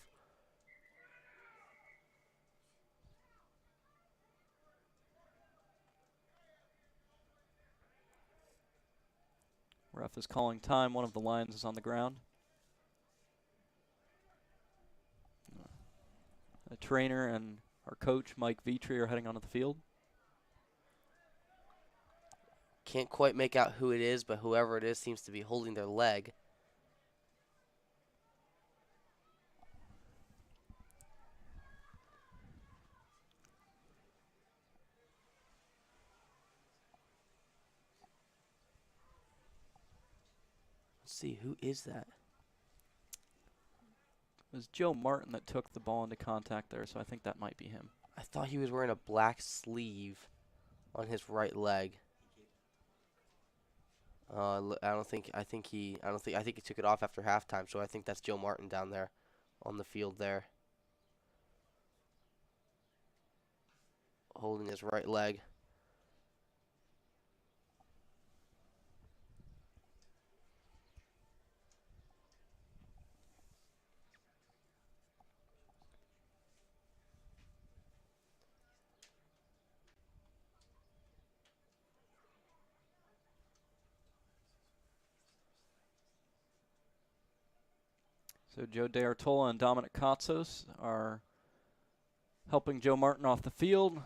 Ref is calling time. One of the Lions is on the ground. The trainer and our coach, Mike Vitri, are heading onto the field. Can't quite make out who it is, but whoever it is seems to be holding their leg. Let's see, who is that? It was Joe Martin that took the ball into contact there, so I think that might be him. I thought he was wearing a black sleeve on his right leg. I think he took it off after halftime, so I think that's Joe Martin down there on the field there, holding his right leg. So Joe Artola and Dominic Kotsos are helping Joe Martin off the field.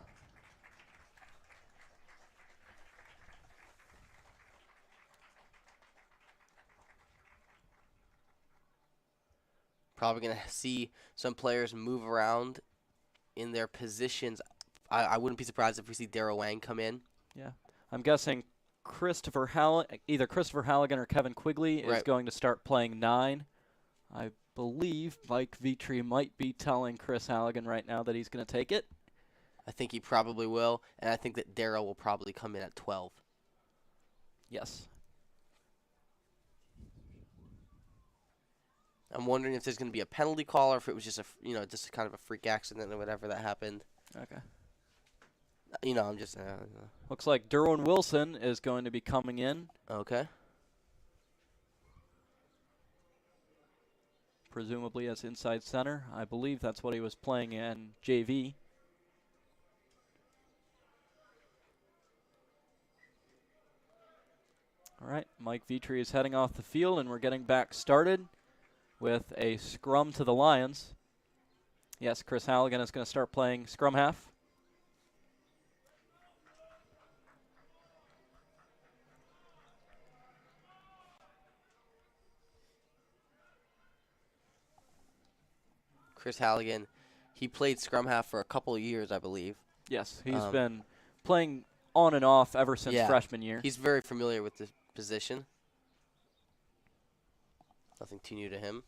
Probably going to see some players move around in their positions. I wouldn't be surprised if we see Wang come in. Yeah. I'm guessing either Christopher Halligan or Kevin Quigley is going to start playing 9. I believe Mike Vitri might be telling Chris Halligan right now that he's going to take it. I think he probably will, and I think that Darryl will probably come in at 12. Yes. I'm wondering if there's going to be a penalty call or if it was just just kind of a freak accident or whatever that happened. Okay. I'm just. Looks like Derwin Wilson is going to be coming in. Okay. Presumably as inside center. I believe that's what he was playing in JV. All right, Mike Vitri is heading off the field, and we're getting back started with a scrum to the Lions. Yes, Chris Halligan is going to start playing scrum half. Chris Halligan, he played scrum half for a couple of years, I believe. Yes, he's been playing on and off ever since freshman year. He's very familiar with the position. Nothing too new to him.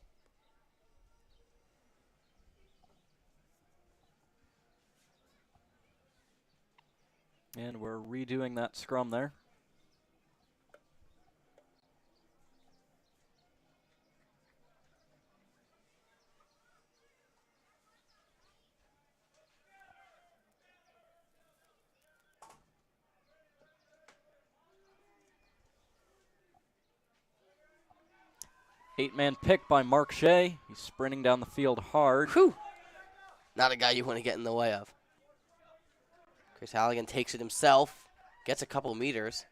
And we're redoing that scrum there. Eight-man pick by Mark Shea. He's sprinting down the field hard. Whew. Not a guy you want to get in the way of. Chris Halligan takes it himself, gets a couple meters.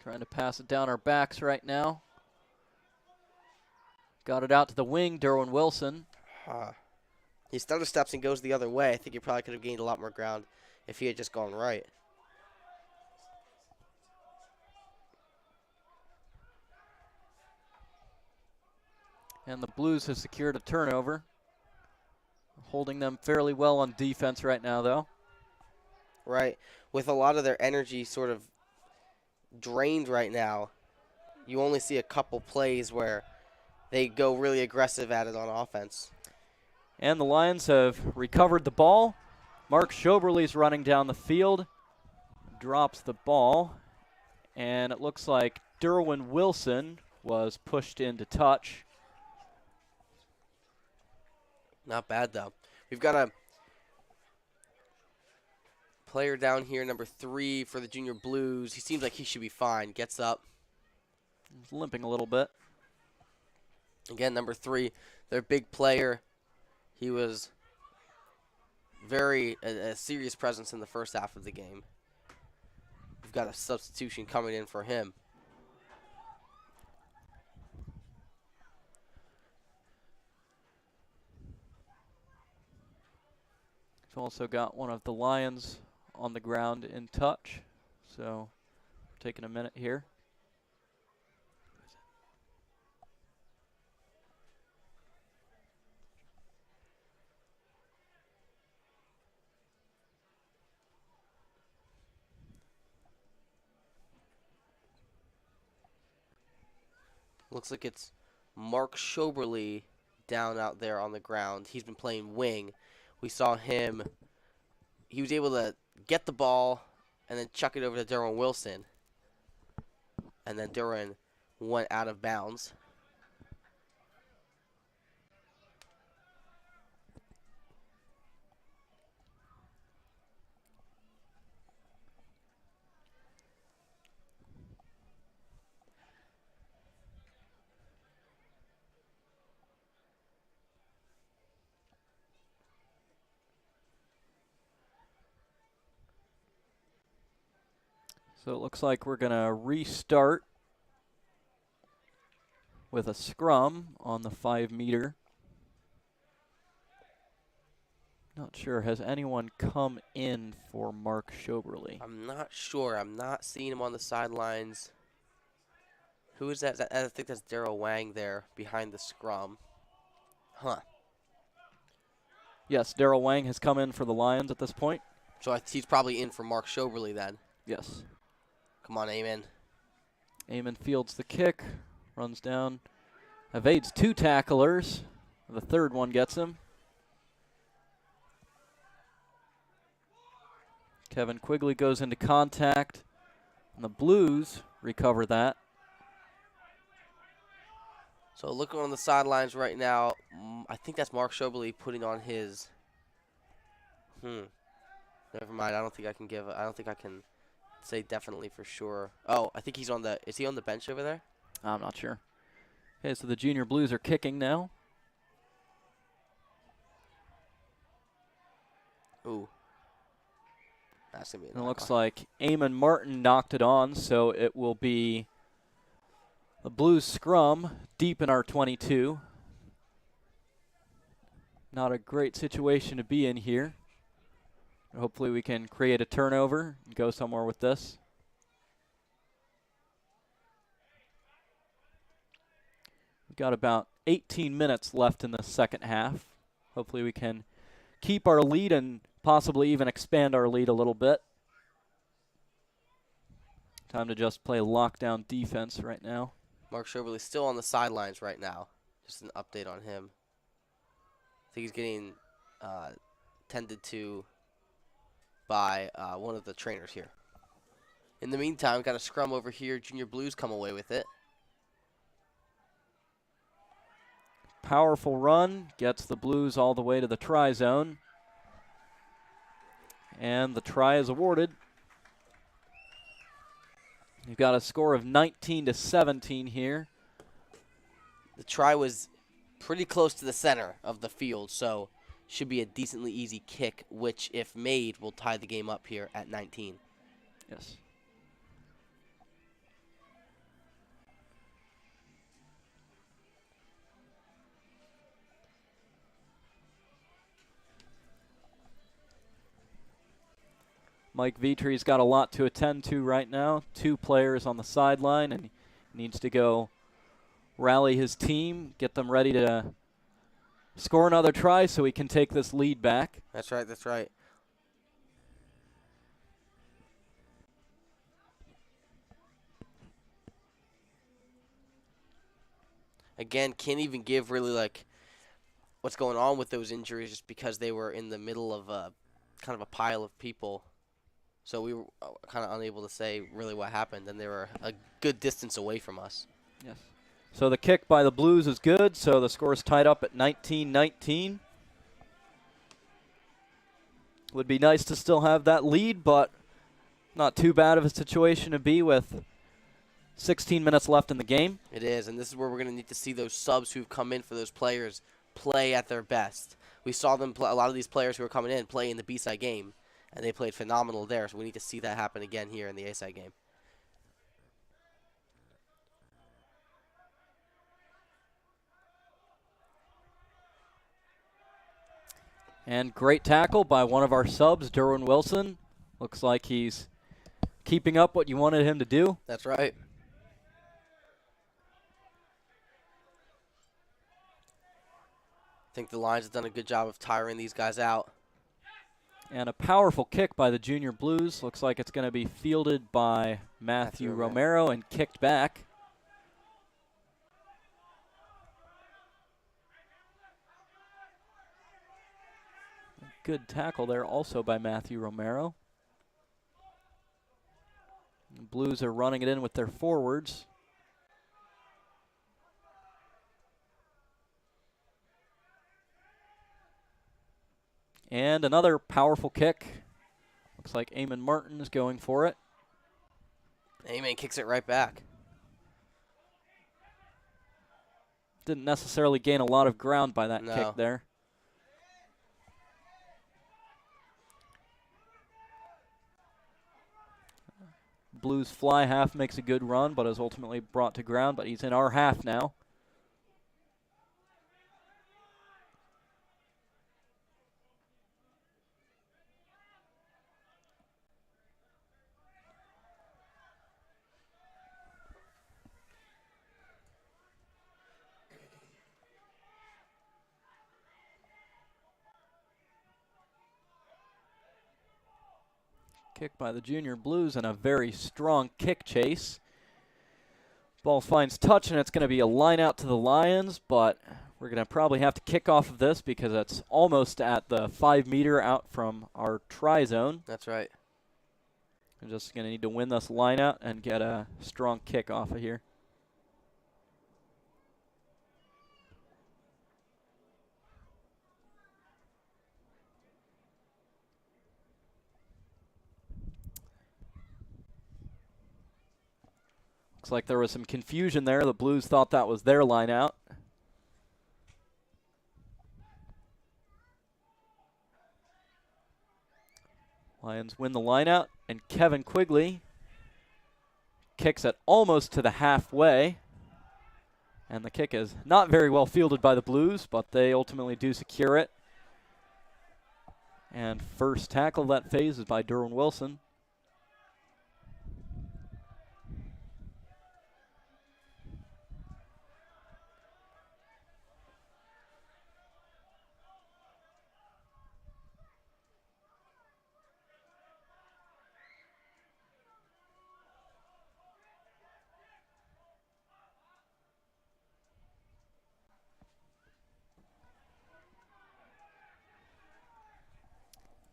Trying to pass it down our backs right now. Got it out to the wing, Derwin Wilson. He stutter steps and goes the other way. I think he probably could have gained a lot more ground if he had just gone right. And the Blues have secured a turnover. Holding them fairly well on defense right now, though. Right. With a lot of their energy sort of drained right now, you only see a couple plays where they go really aggressive at it on offense. And the Lions have recovered the ball. Mark Schoeberle's running down the field. Drops the ball. And it looks like Derwin Wilson was pushed into touch. Not bad, though. We've got a player down here, number 3 for the Junior Blues. He seems like he should be fine. Gets up. He's limping a little bit. Again, number 3, their big player. He was a serious presence in the first half of the game. We've got a substitution coming in for him. We've also got one of the Lions on the ground in touch. So, taking a minute here. Looks like it's Mark Schoeberle down out there on the ground. He's been playing wing. We saw him. He was able to get the ball and then chuck it over to Derwin Wilson. And then Derwin went out of bounds. So it looks like we're going to restart with a scrum on the 5-meter. Not sure. Has anyone come in for Mark Schoeberle? I'm not sure. I'm not seeing him on the sidelines. Who is that? I think that's Daryl Wang there behind the scrum. Huh. Yes, Daryl Wang has come in for the Lions at this point. So he's probably in for Mark Schoeberle then. Yes. Come on, Eamon. Eamon fields the kick, runs down, evades 2 tacklers. The third one gets him. Kevin Quigley goes into contact, and the Blues recover that. So looking on the sidelines right now, I think that's Mark Schoeberle putting on his. Never mind. I don't think I can say definitely for sure. Oh, I think he's on the. Is he on the bench over there? I'm not sure. Okay, so the Junior Blues are kicking now. Ooh. That's gonna be. And it looks like Eamon Martin knocked it on, so it will be the Blues scrum deep in our 22. Not a great situation to be in here. Hopefully we can create a turnover and go somewhere with this. We've got about 18 minutes left in the second half. Hopefully we can keep our lead and possibly even expand our lead a little bit. Time to just play lockdown defense right now. Mark Schoeberle still on the sidelines right now. Just an update on him. I think he's getting tended to by one of the trainers here. In the meantime, got a scrum over here. Junior Blues come away with it. Powerful run, gets the Blues all the way to the try zone. And the try is awarded. You've got a score of 19-17 here. The try was pretty close to the center of the field, so should be a decently easy kick, which, if made, will tie the game up here at 19. Yes. Mike Vitri's got a lot to attend to right now. 2 players on the sideline, and he needs to go rally his team, get them ready to score another try so he can take this lead back. That's right, that's right. Again, can't even give really like what's going on with those injuries just because they were in the middle of kind of a pile of people. So we were kind of unable to say really what happened, and they were a good distance away from us. Yes. So the kick by the Blues is good, so the score is tied up at 19-19. Would be nice to still have that lead, but not too bad of a situation to be with 16 minutes left in the game. It is, and this is where we're going to need to see those subs who've come in for those players play at their best. We saw them play, a lot of these players who are coming in play in the B-side game, and they played phenomenal there, so we need to see that happen again here in the A-side game. And great tackle by one of our subs, Derwin Wilson. Looks like he's keeping up what you wanted him to do. That's right. I think the Lions have done a good job of tiring these guys out. And a powerful kick by the Junior Blues. Looks like it's going to be fielded by Matthew Romero and kicked back. Good tackle there also by Matthew Romero. The Blues are running it in with their forwards. And another powerful kick. Looks like Eamon Martin is going for it. Eamon kicks it right back. Didn't necessarily gain a lot of ground by that No. kick there. Blues fly half, makes a good run, but is ultimately brought to ground, but he's in our half now. Kick by the Junior Blues and a very strong kick chase. Ball finds touch, and it's going to be a line out to the Lions, but we're going to probably have to kick off of this because it's almost at the 5 meter out from our try zone. That's right. We're just going to need to win this line out and get a strong kick off of here. Looks like there was some confusion there. The Blues thought that was their line out. Lions win the line out, and Kevin Quigley kicks it almost to the halfway. And the kick is not very well fielded by the Blues, but they ultimately do secure it. And first tackle of that phase is by Derwin Wilson.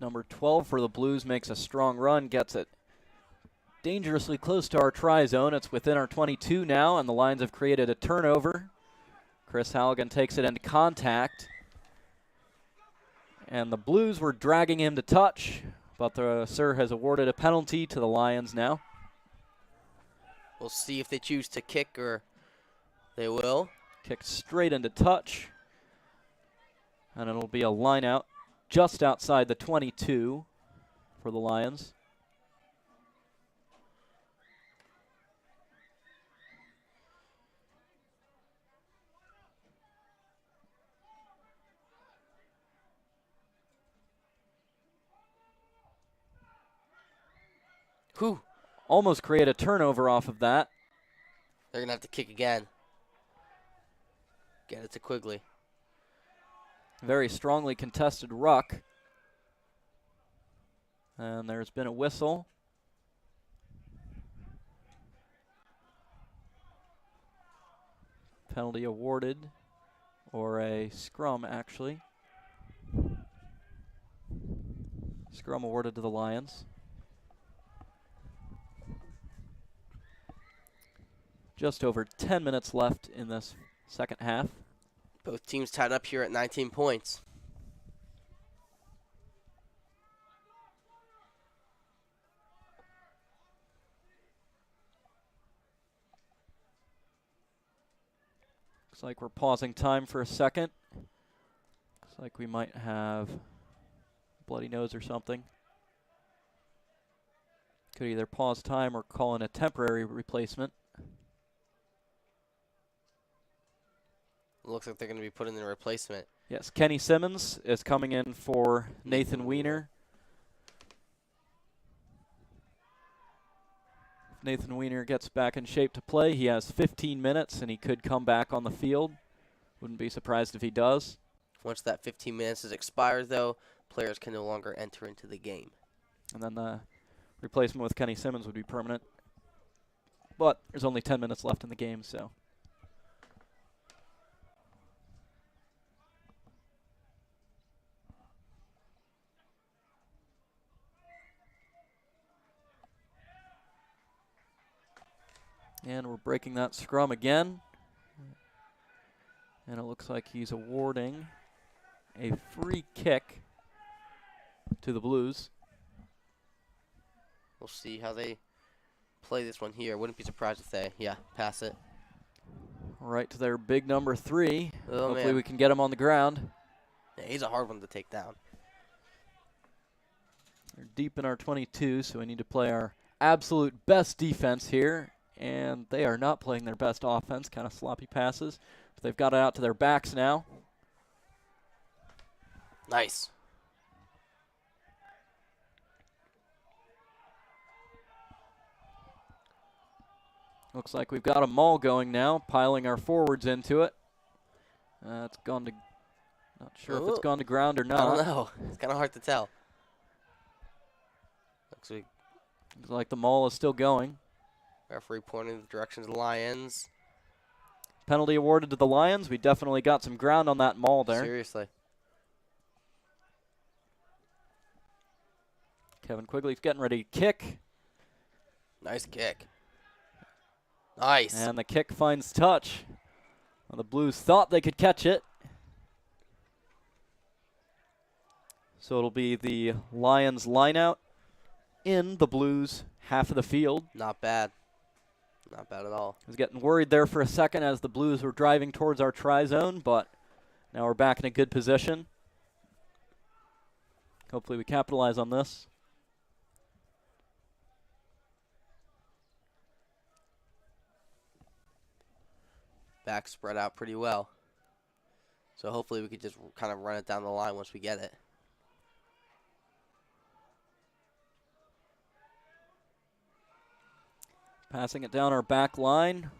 Number 12 for the Blues makes a strong run, gets it dangerously close to our try zone. It's within our 22 now, and the Lions have created a turnover. Chris Halligan takes it into contact. And the Blues were dragging him to touch, but the Sir has awarded a penalty to the Lions now. We'll see if they choose to kick or they will. Kicked straight into touch. And it'll be a line out just outside the 22 for the Lions. Whew. Almost create a turnover off of that. They're going to have to kick again. Get it to Quigley. Very strongly contested ruck. And there's been a whistle. Penalty awarded, or a scrum actually. Scrum awarded to the Lions. Just over 10 minutes left in this second half. Both teams tied up here at 19 points. Looks like we're pausing time for a second. Looks like we might have bloody nose or something. Could either pause time or call in a temporary replacement. Looks like they're going to be putting in a replacement. Yes, Kenny Simmons is coming in for Nathan Wiener. If Nathan Wiener gets back in shape to play, he has 15 minutes and he could come back on the field. Wouldn't be surprised if he does. Once that 15 minutes is expired, though, players can no longer enter into the game. And then the replacement with Kenny Simmons would be permanent. But there's only 10 minutes left in the game, so. And we're breaking that scrum again. And it looks like he's awarding a free kick to the Blues. We'll see how they play this one here. Wouldn't be surprised if they, pass it. Right to their big number 3. Oh, Hopefully man. we can get him on the ground. Yeah, he's a hard one to take down. They're deep in our 22, so we need to play our absolute best defense here. And they are not playing their best offense, kind of sloppy passes. But they've got it out to their backs now. Nice. Looks like we've got a maul going now, piling our forwards into it. It's gone to, not sure if it's gone to ground or not. I don't know. It's kind of hard to tell. Looks like the maul is still going. Referee pointing the direction of the Lions. Penalty awarded to the Lions. We definitely got some ground on that maul there. Seriously. Kevin Quigley's getting ready to kick. Nice kick. Nice. And the kick finds touch. Well, the Blues thought they could catch it. So it'll be the Lions line out in the Blues half of the field. Not bad. Not bad at all. I was getting worried there for a second as the Blues were driving towards our try zone, but now we're back in a good position. Hopefully we capitalize on this. Back spread out pretty well. So hopefully we could just kind of run it down the line once we get it. Passing it down our back line.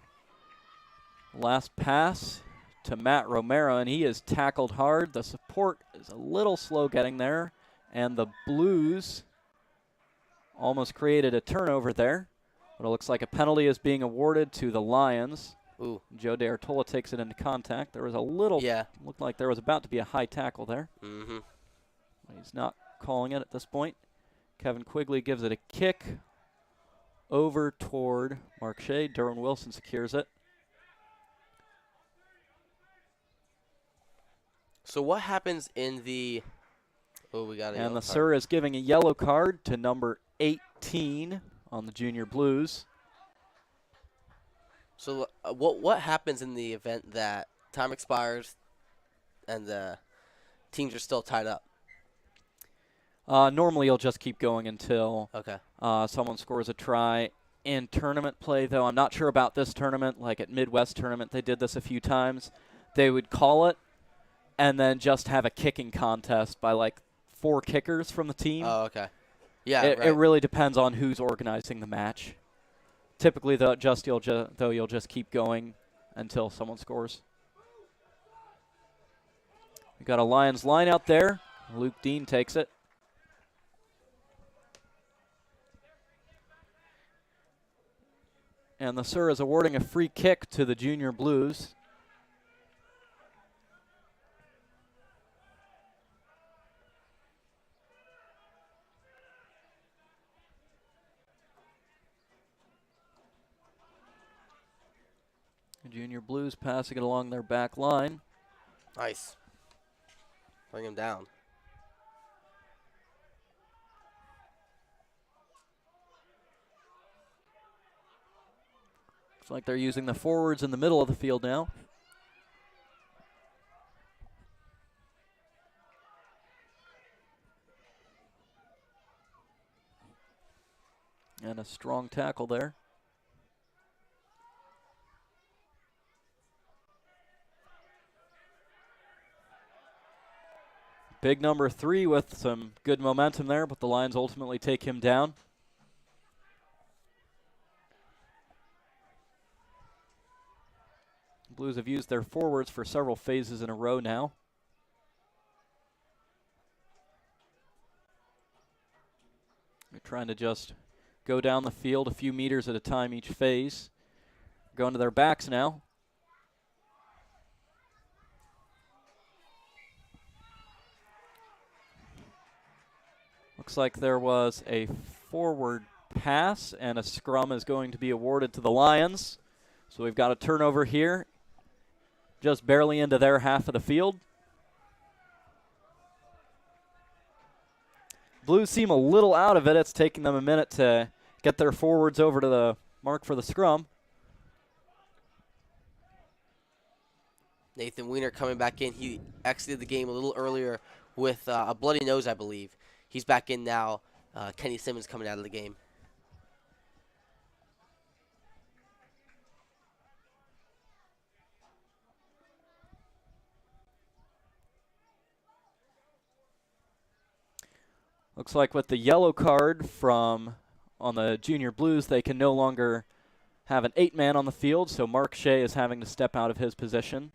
Last pass to Matt Romero, and he is tackled hard. The support is a little slow getting there, and the Blues almost created a turnover there. But it looks like a penalty is being awarded to the Lions. Ooh. Joe De Artola takes it into contact. There was a little, looked like there was about to be a high tackle there. Mm-hmm. He's not calling it at this point. Kevin Quigley gives it a kick over toward Mark Shea. Derwin Wilson secures it. So what happens in the... Oh, we got a And the Sir is giving a yellow card to number 18 on the Junior Blues. So what happens in the event that time expires and the teams are still tied up? Normally you'll just keep going until Okay. Someone scores a try. In tournament play, though, I'm not sure about this tournament. Like at Midwest Tournament, they did this a few times. They would call it and then just have a kicking contest by like 4 kickers from the team. Oh, okay. Yeah, It really depends on who's organizing the match. Typically, though, you'll just keep going until someone scores. We got a Lions line out there. Luke Dean takes it. And the Sir is awarding a free kick to the Junior Blues. The Junior Blues passing it along their back line. Nice. Bring him down. Looks like they're using the forwards in the middle of the field now. And a strong tackle there. Big number 3 with some good momentum there, but the Lions ultimately take him down. Blues have used their forwards for several phases in a row now. They're trying to just go down the field a few meters at a time each phase. Going to their backs now. Looks like there was a forward pass, and a scrum is going to be awarded to the Lions. So we've got a turnover here, just barely into their half of the field. Blues seem a little out of it. It's taking them a minute to get their forwards over to the mark for the scrum. Nathan Wiener coming back in. He exited the game a little earlier with a bloody nose, I believe. He's back in now. Kenny Simmons coming out of the game. Looks like with the yellow card from on the Junior Blues, they can no longer have an 8-man on the field, so Mark Shea is having to step out of his position.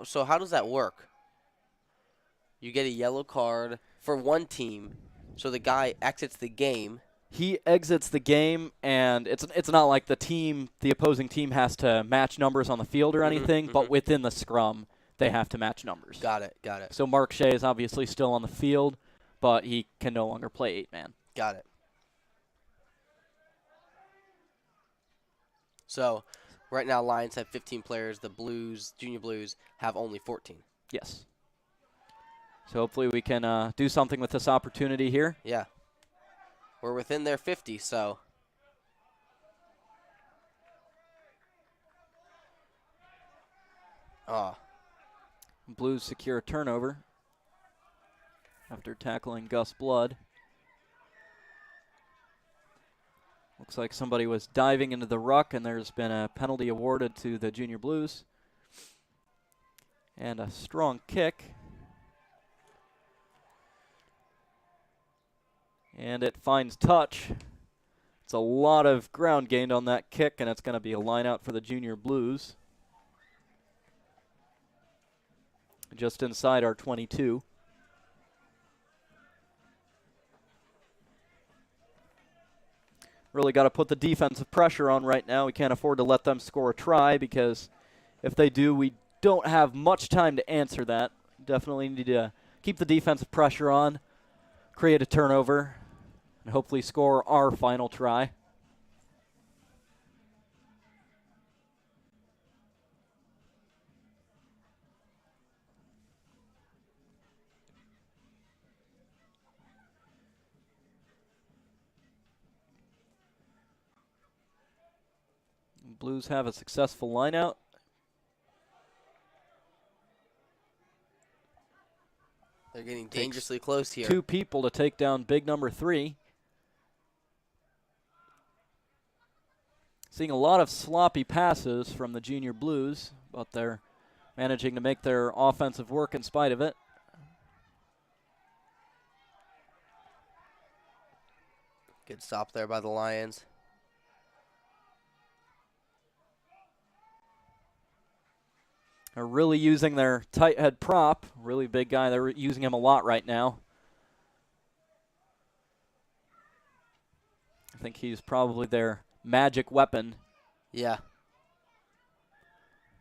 So how does that work? you get a yellow card for one team, so the guy exits the game. He exits the game, and it's not like the opposing team has to match numbers on the field or anything, but within the scrum, they have to match numbers. Got it. So Mark Shea is obviously still on the field, but he can no longer play 8-man. Got it. So, right now, Lions have 15 players. The Blues, Junior Blues, have only 14. Yes. So hopefully we can do something with this opportunity here. Yeah. We're within their 50, so. Blues secure a turnover after tackling Gus Blood. Looks like somebody was diving into the ruck, and there's been a penalty awarded to the Junior Blues. And a strong kick. And it finds touch. It's a lot of ground gained on that kick, and it's going to be a line out for the Junior Blues. Just inside our 22. Really got to put the defensive pressure on right now. We can't afford to let them score a try, because if they do, we don't have much time to answer that. Definitely need to keep the defensive pressure on, create a turnover, and hopefully score our final try. Blues have a successful lineout. They're getting dangerously close here. 2 people to take down big number 3. Seeing a lot of sloppy passes from the Junior Blues, but they're managing to make their offensive work in spite of it. Good stop there by the Lions. They're really using their tight head prop. Really big guy. They're using him a lot right now. I think he's probably their magic weapon. Yeah.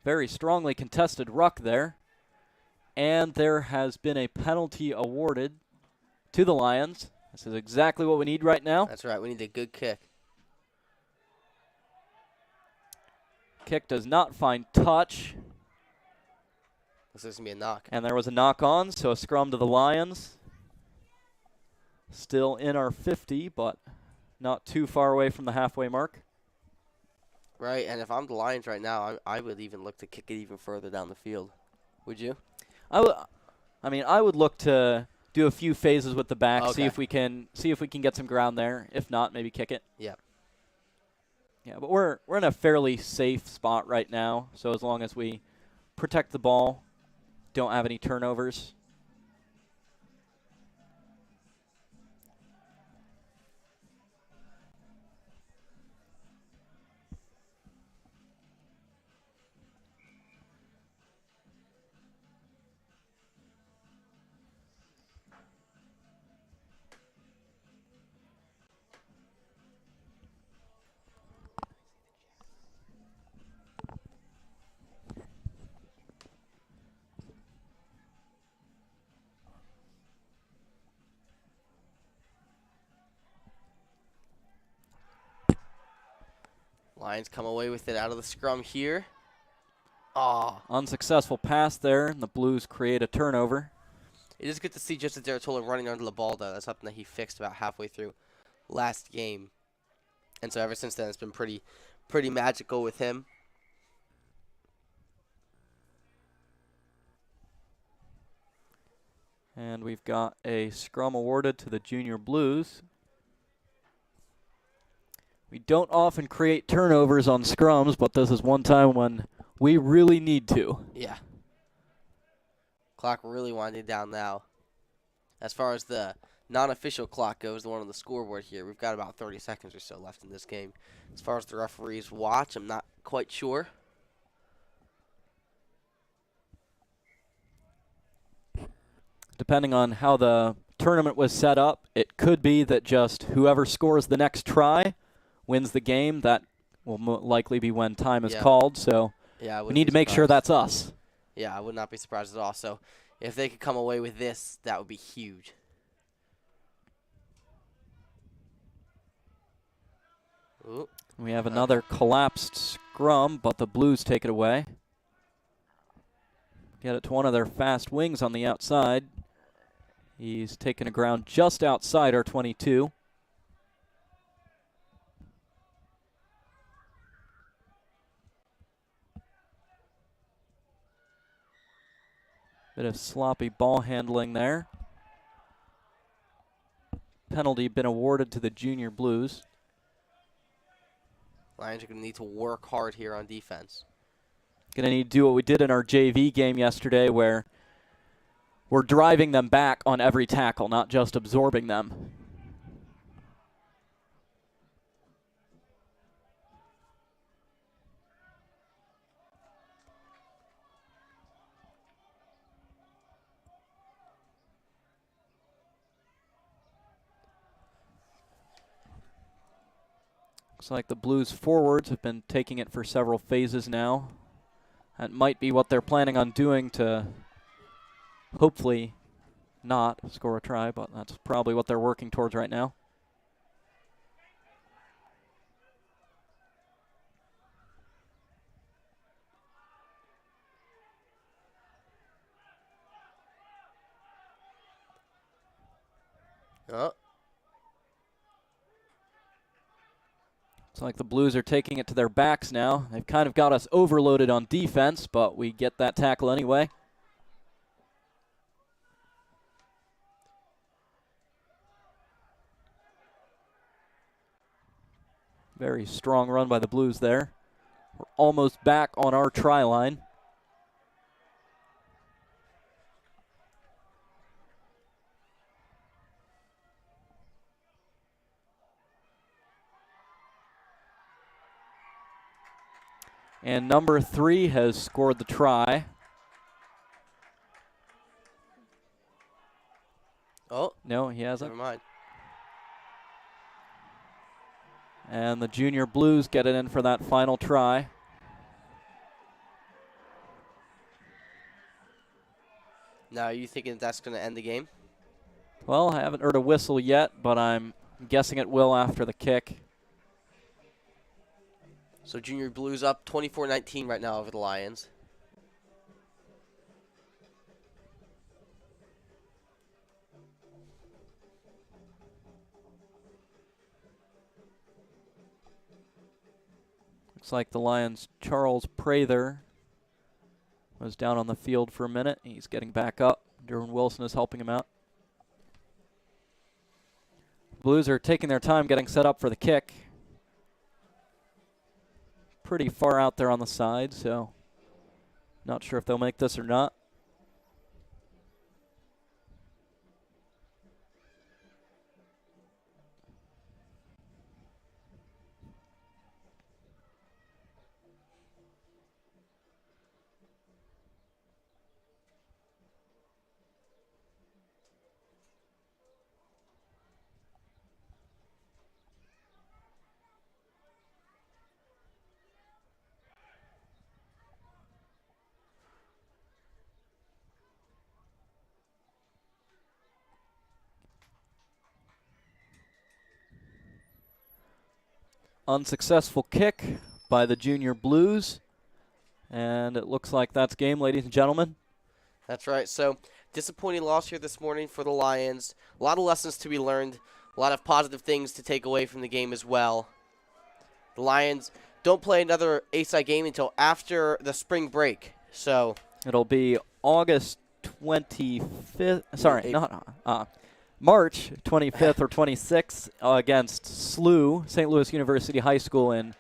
Very strongly contested ruck there. And there has been a penalty awarded to the Lions. This is exactly what we need right now. That's right. We need a good kick. Kick does not find touch. Looks like it's going to be a knock. And there was a knock on, so a scrum to the Lions. Still in our 50, but not too far away from the halfway mark. Right, and if I'm the Lions right now, I would even look to kick it even further down the field. Would you? I would look to do a few phases with the back, Okay. see if we can get some ground there. If not, maybe kick it. Yeah. Yeah, but we're in a fairly safe spot right now, so as long as we protect the ball, don't have any turnovers. Lions come away with it out of the scrum here. Unsuccessful pass there, and the Blues create a turnover. It is good to see Justin Artola running under the ball, though. That's something that he fixed about halfway through last game. And so ever since then, it's been pretty magical with him. And we've got a scrum awarded to the Junior Blues. We don't often create turnovers on scrums, but this is one time when we really need to. Yeah. Clock really winding down now. As far as the non-official clock goes, the one on the scoreboard here, we've got about 30 seconds or so left in this game. As far as the referee's watch, I'm not quite sure. Depending on how the tournament was set up, it could be that just whoever scores the next try wins the game. That will likely be when time is called. So we need to make sure that's us. Yeah, I would not be surprised at all. So if they could come away with this, that would be huge. Ooh. We have another collapsed scrum, but the Blues take it away. Get it to one of their fast wings on the outside. He's taken a ground just outside our 22. Bit of sloppy ball handling there. Penalty been awarded to the Junior Blues. Lions are going to need to work hard here on defense. Going to need to do what we did in our JV game yesterday, where we're driving them back on every tackle, not just absorbing them. Looks like the Blues forwards have been taking it for several phases now. That might be what they're planning on doing to hopefully not score a try, but that's probably what they're working towards right now. Oh. It's like the Blues are taking it to their backs now. They've kind of got us overloaded on defense, but we get that tackle anyway. Very strong run by the Blues there. We're almost back on our try line. And number 3 has scored the try. Oh. No, he hasn't. Never mind. And the Junior Blues get it in for that final try. Now, are you thinking that's going to end the game? Well, I haven't heard a whistle yet, but I'm guessing it will after the kick. So Junior Blues up 24-19 right now over the Lions. Looks like the Lions' Charles Prather was down on the field for a minute. He's getting back up. Derwin Wilson is helping him out. Blues are taking their time getting set up for the kick. Pretty far out there on the side, so not sure if they'll make this or not. Unsuccessful kick by the Junior Blues. And it looks like that's game, ladies and gentlemen. That's right. So, disappointing loss here this morning for the Lions. A lot of lessons to be learned. A lot of positive things to take away from the game as well. The Lions don't play another A-side game until after the spring break. So it'll be August 25th. Sorry, not March 25th or 26th against SLU, St. Louis University High School,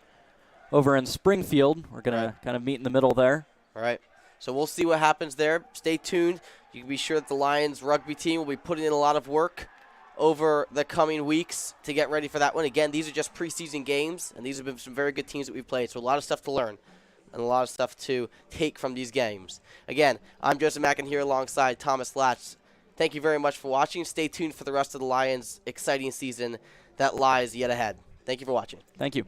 over in Springfield. We're going to kind of meet in the middle there. All right. So we'll see what happens there. Stay tuned. You can be sure that the Lions rugby team will be putting in a lot of work over the coming weeks to get ready for that one. Again, these are just preseason games, and these have been some very good teams that we've played. So a lot of stuff to learn and a lot of stuff to take from these games. Again, I'm Joseph Mackin here alongside Thomas Latch. thank you very much for watching. Stay tuned for the rest of the Lions' exciting season that lies yet ahead. Thank you for watching. Thank you.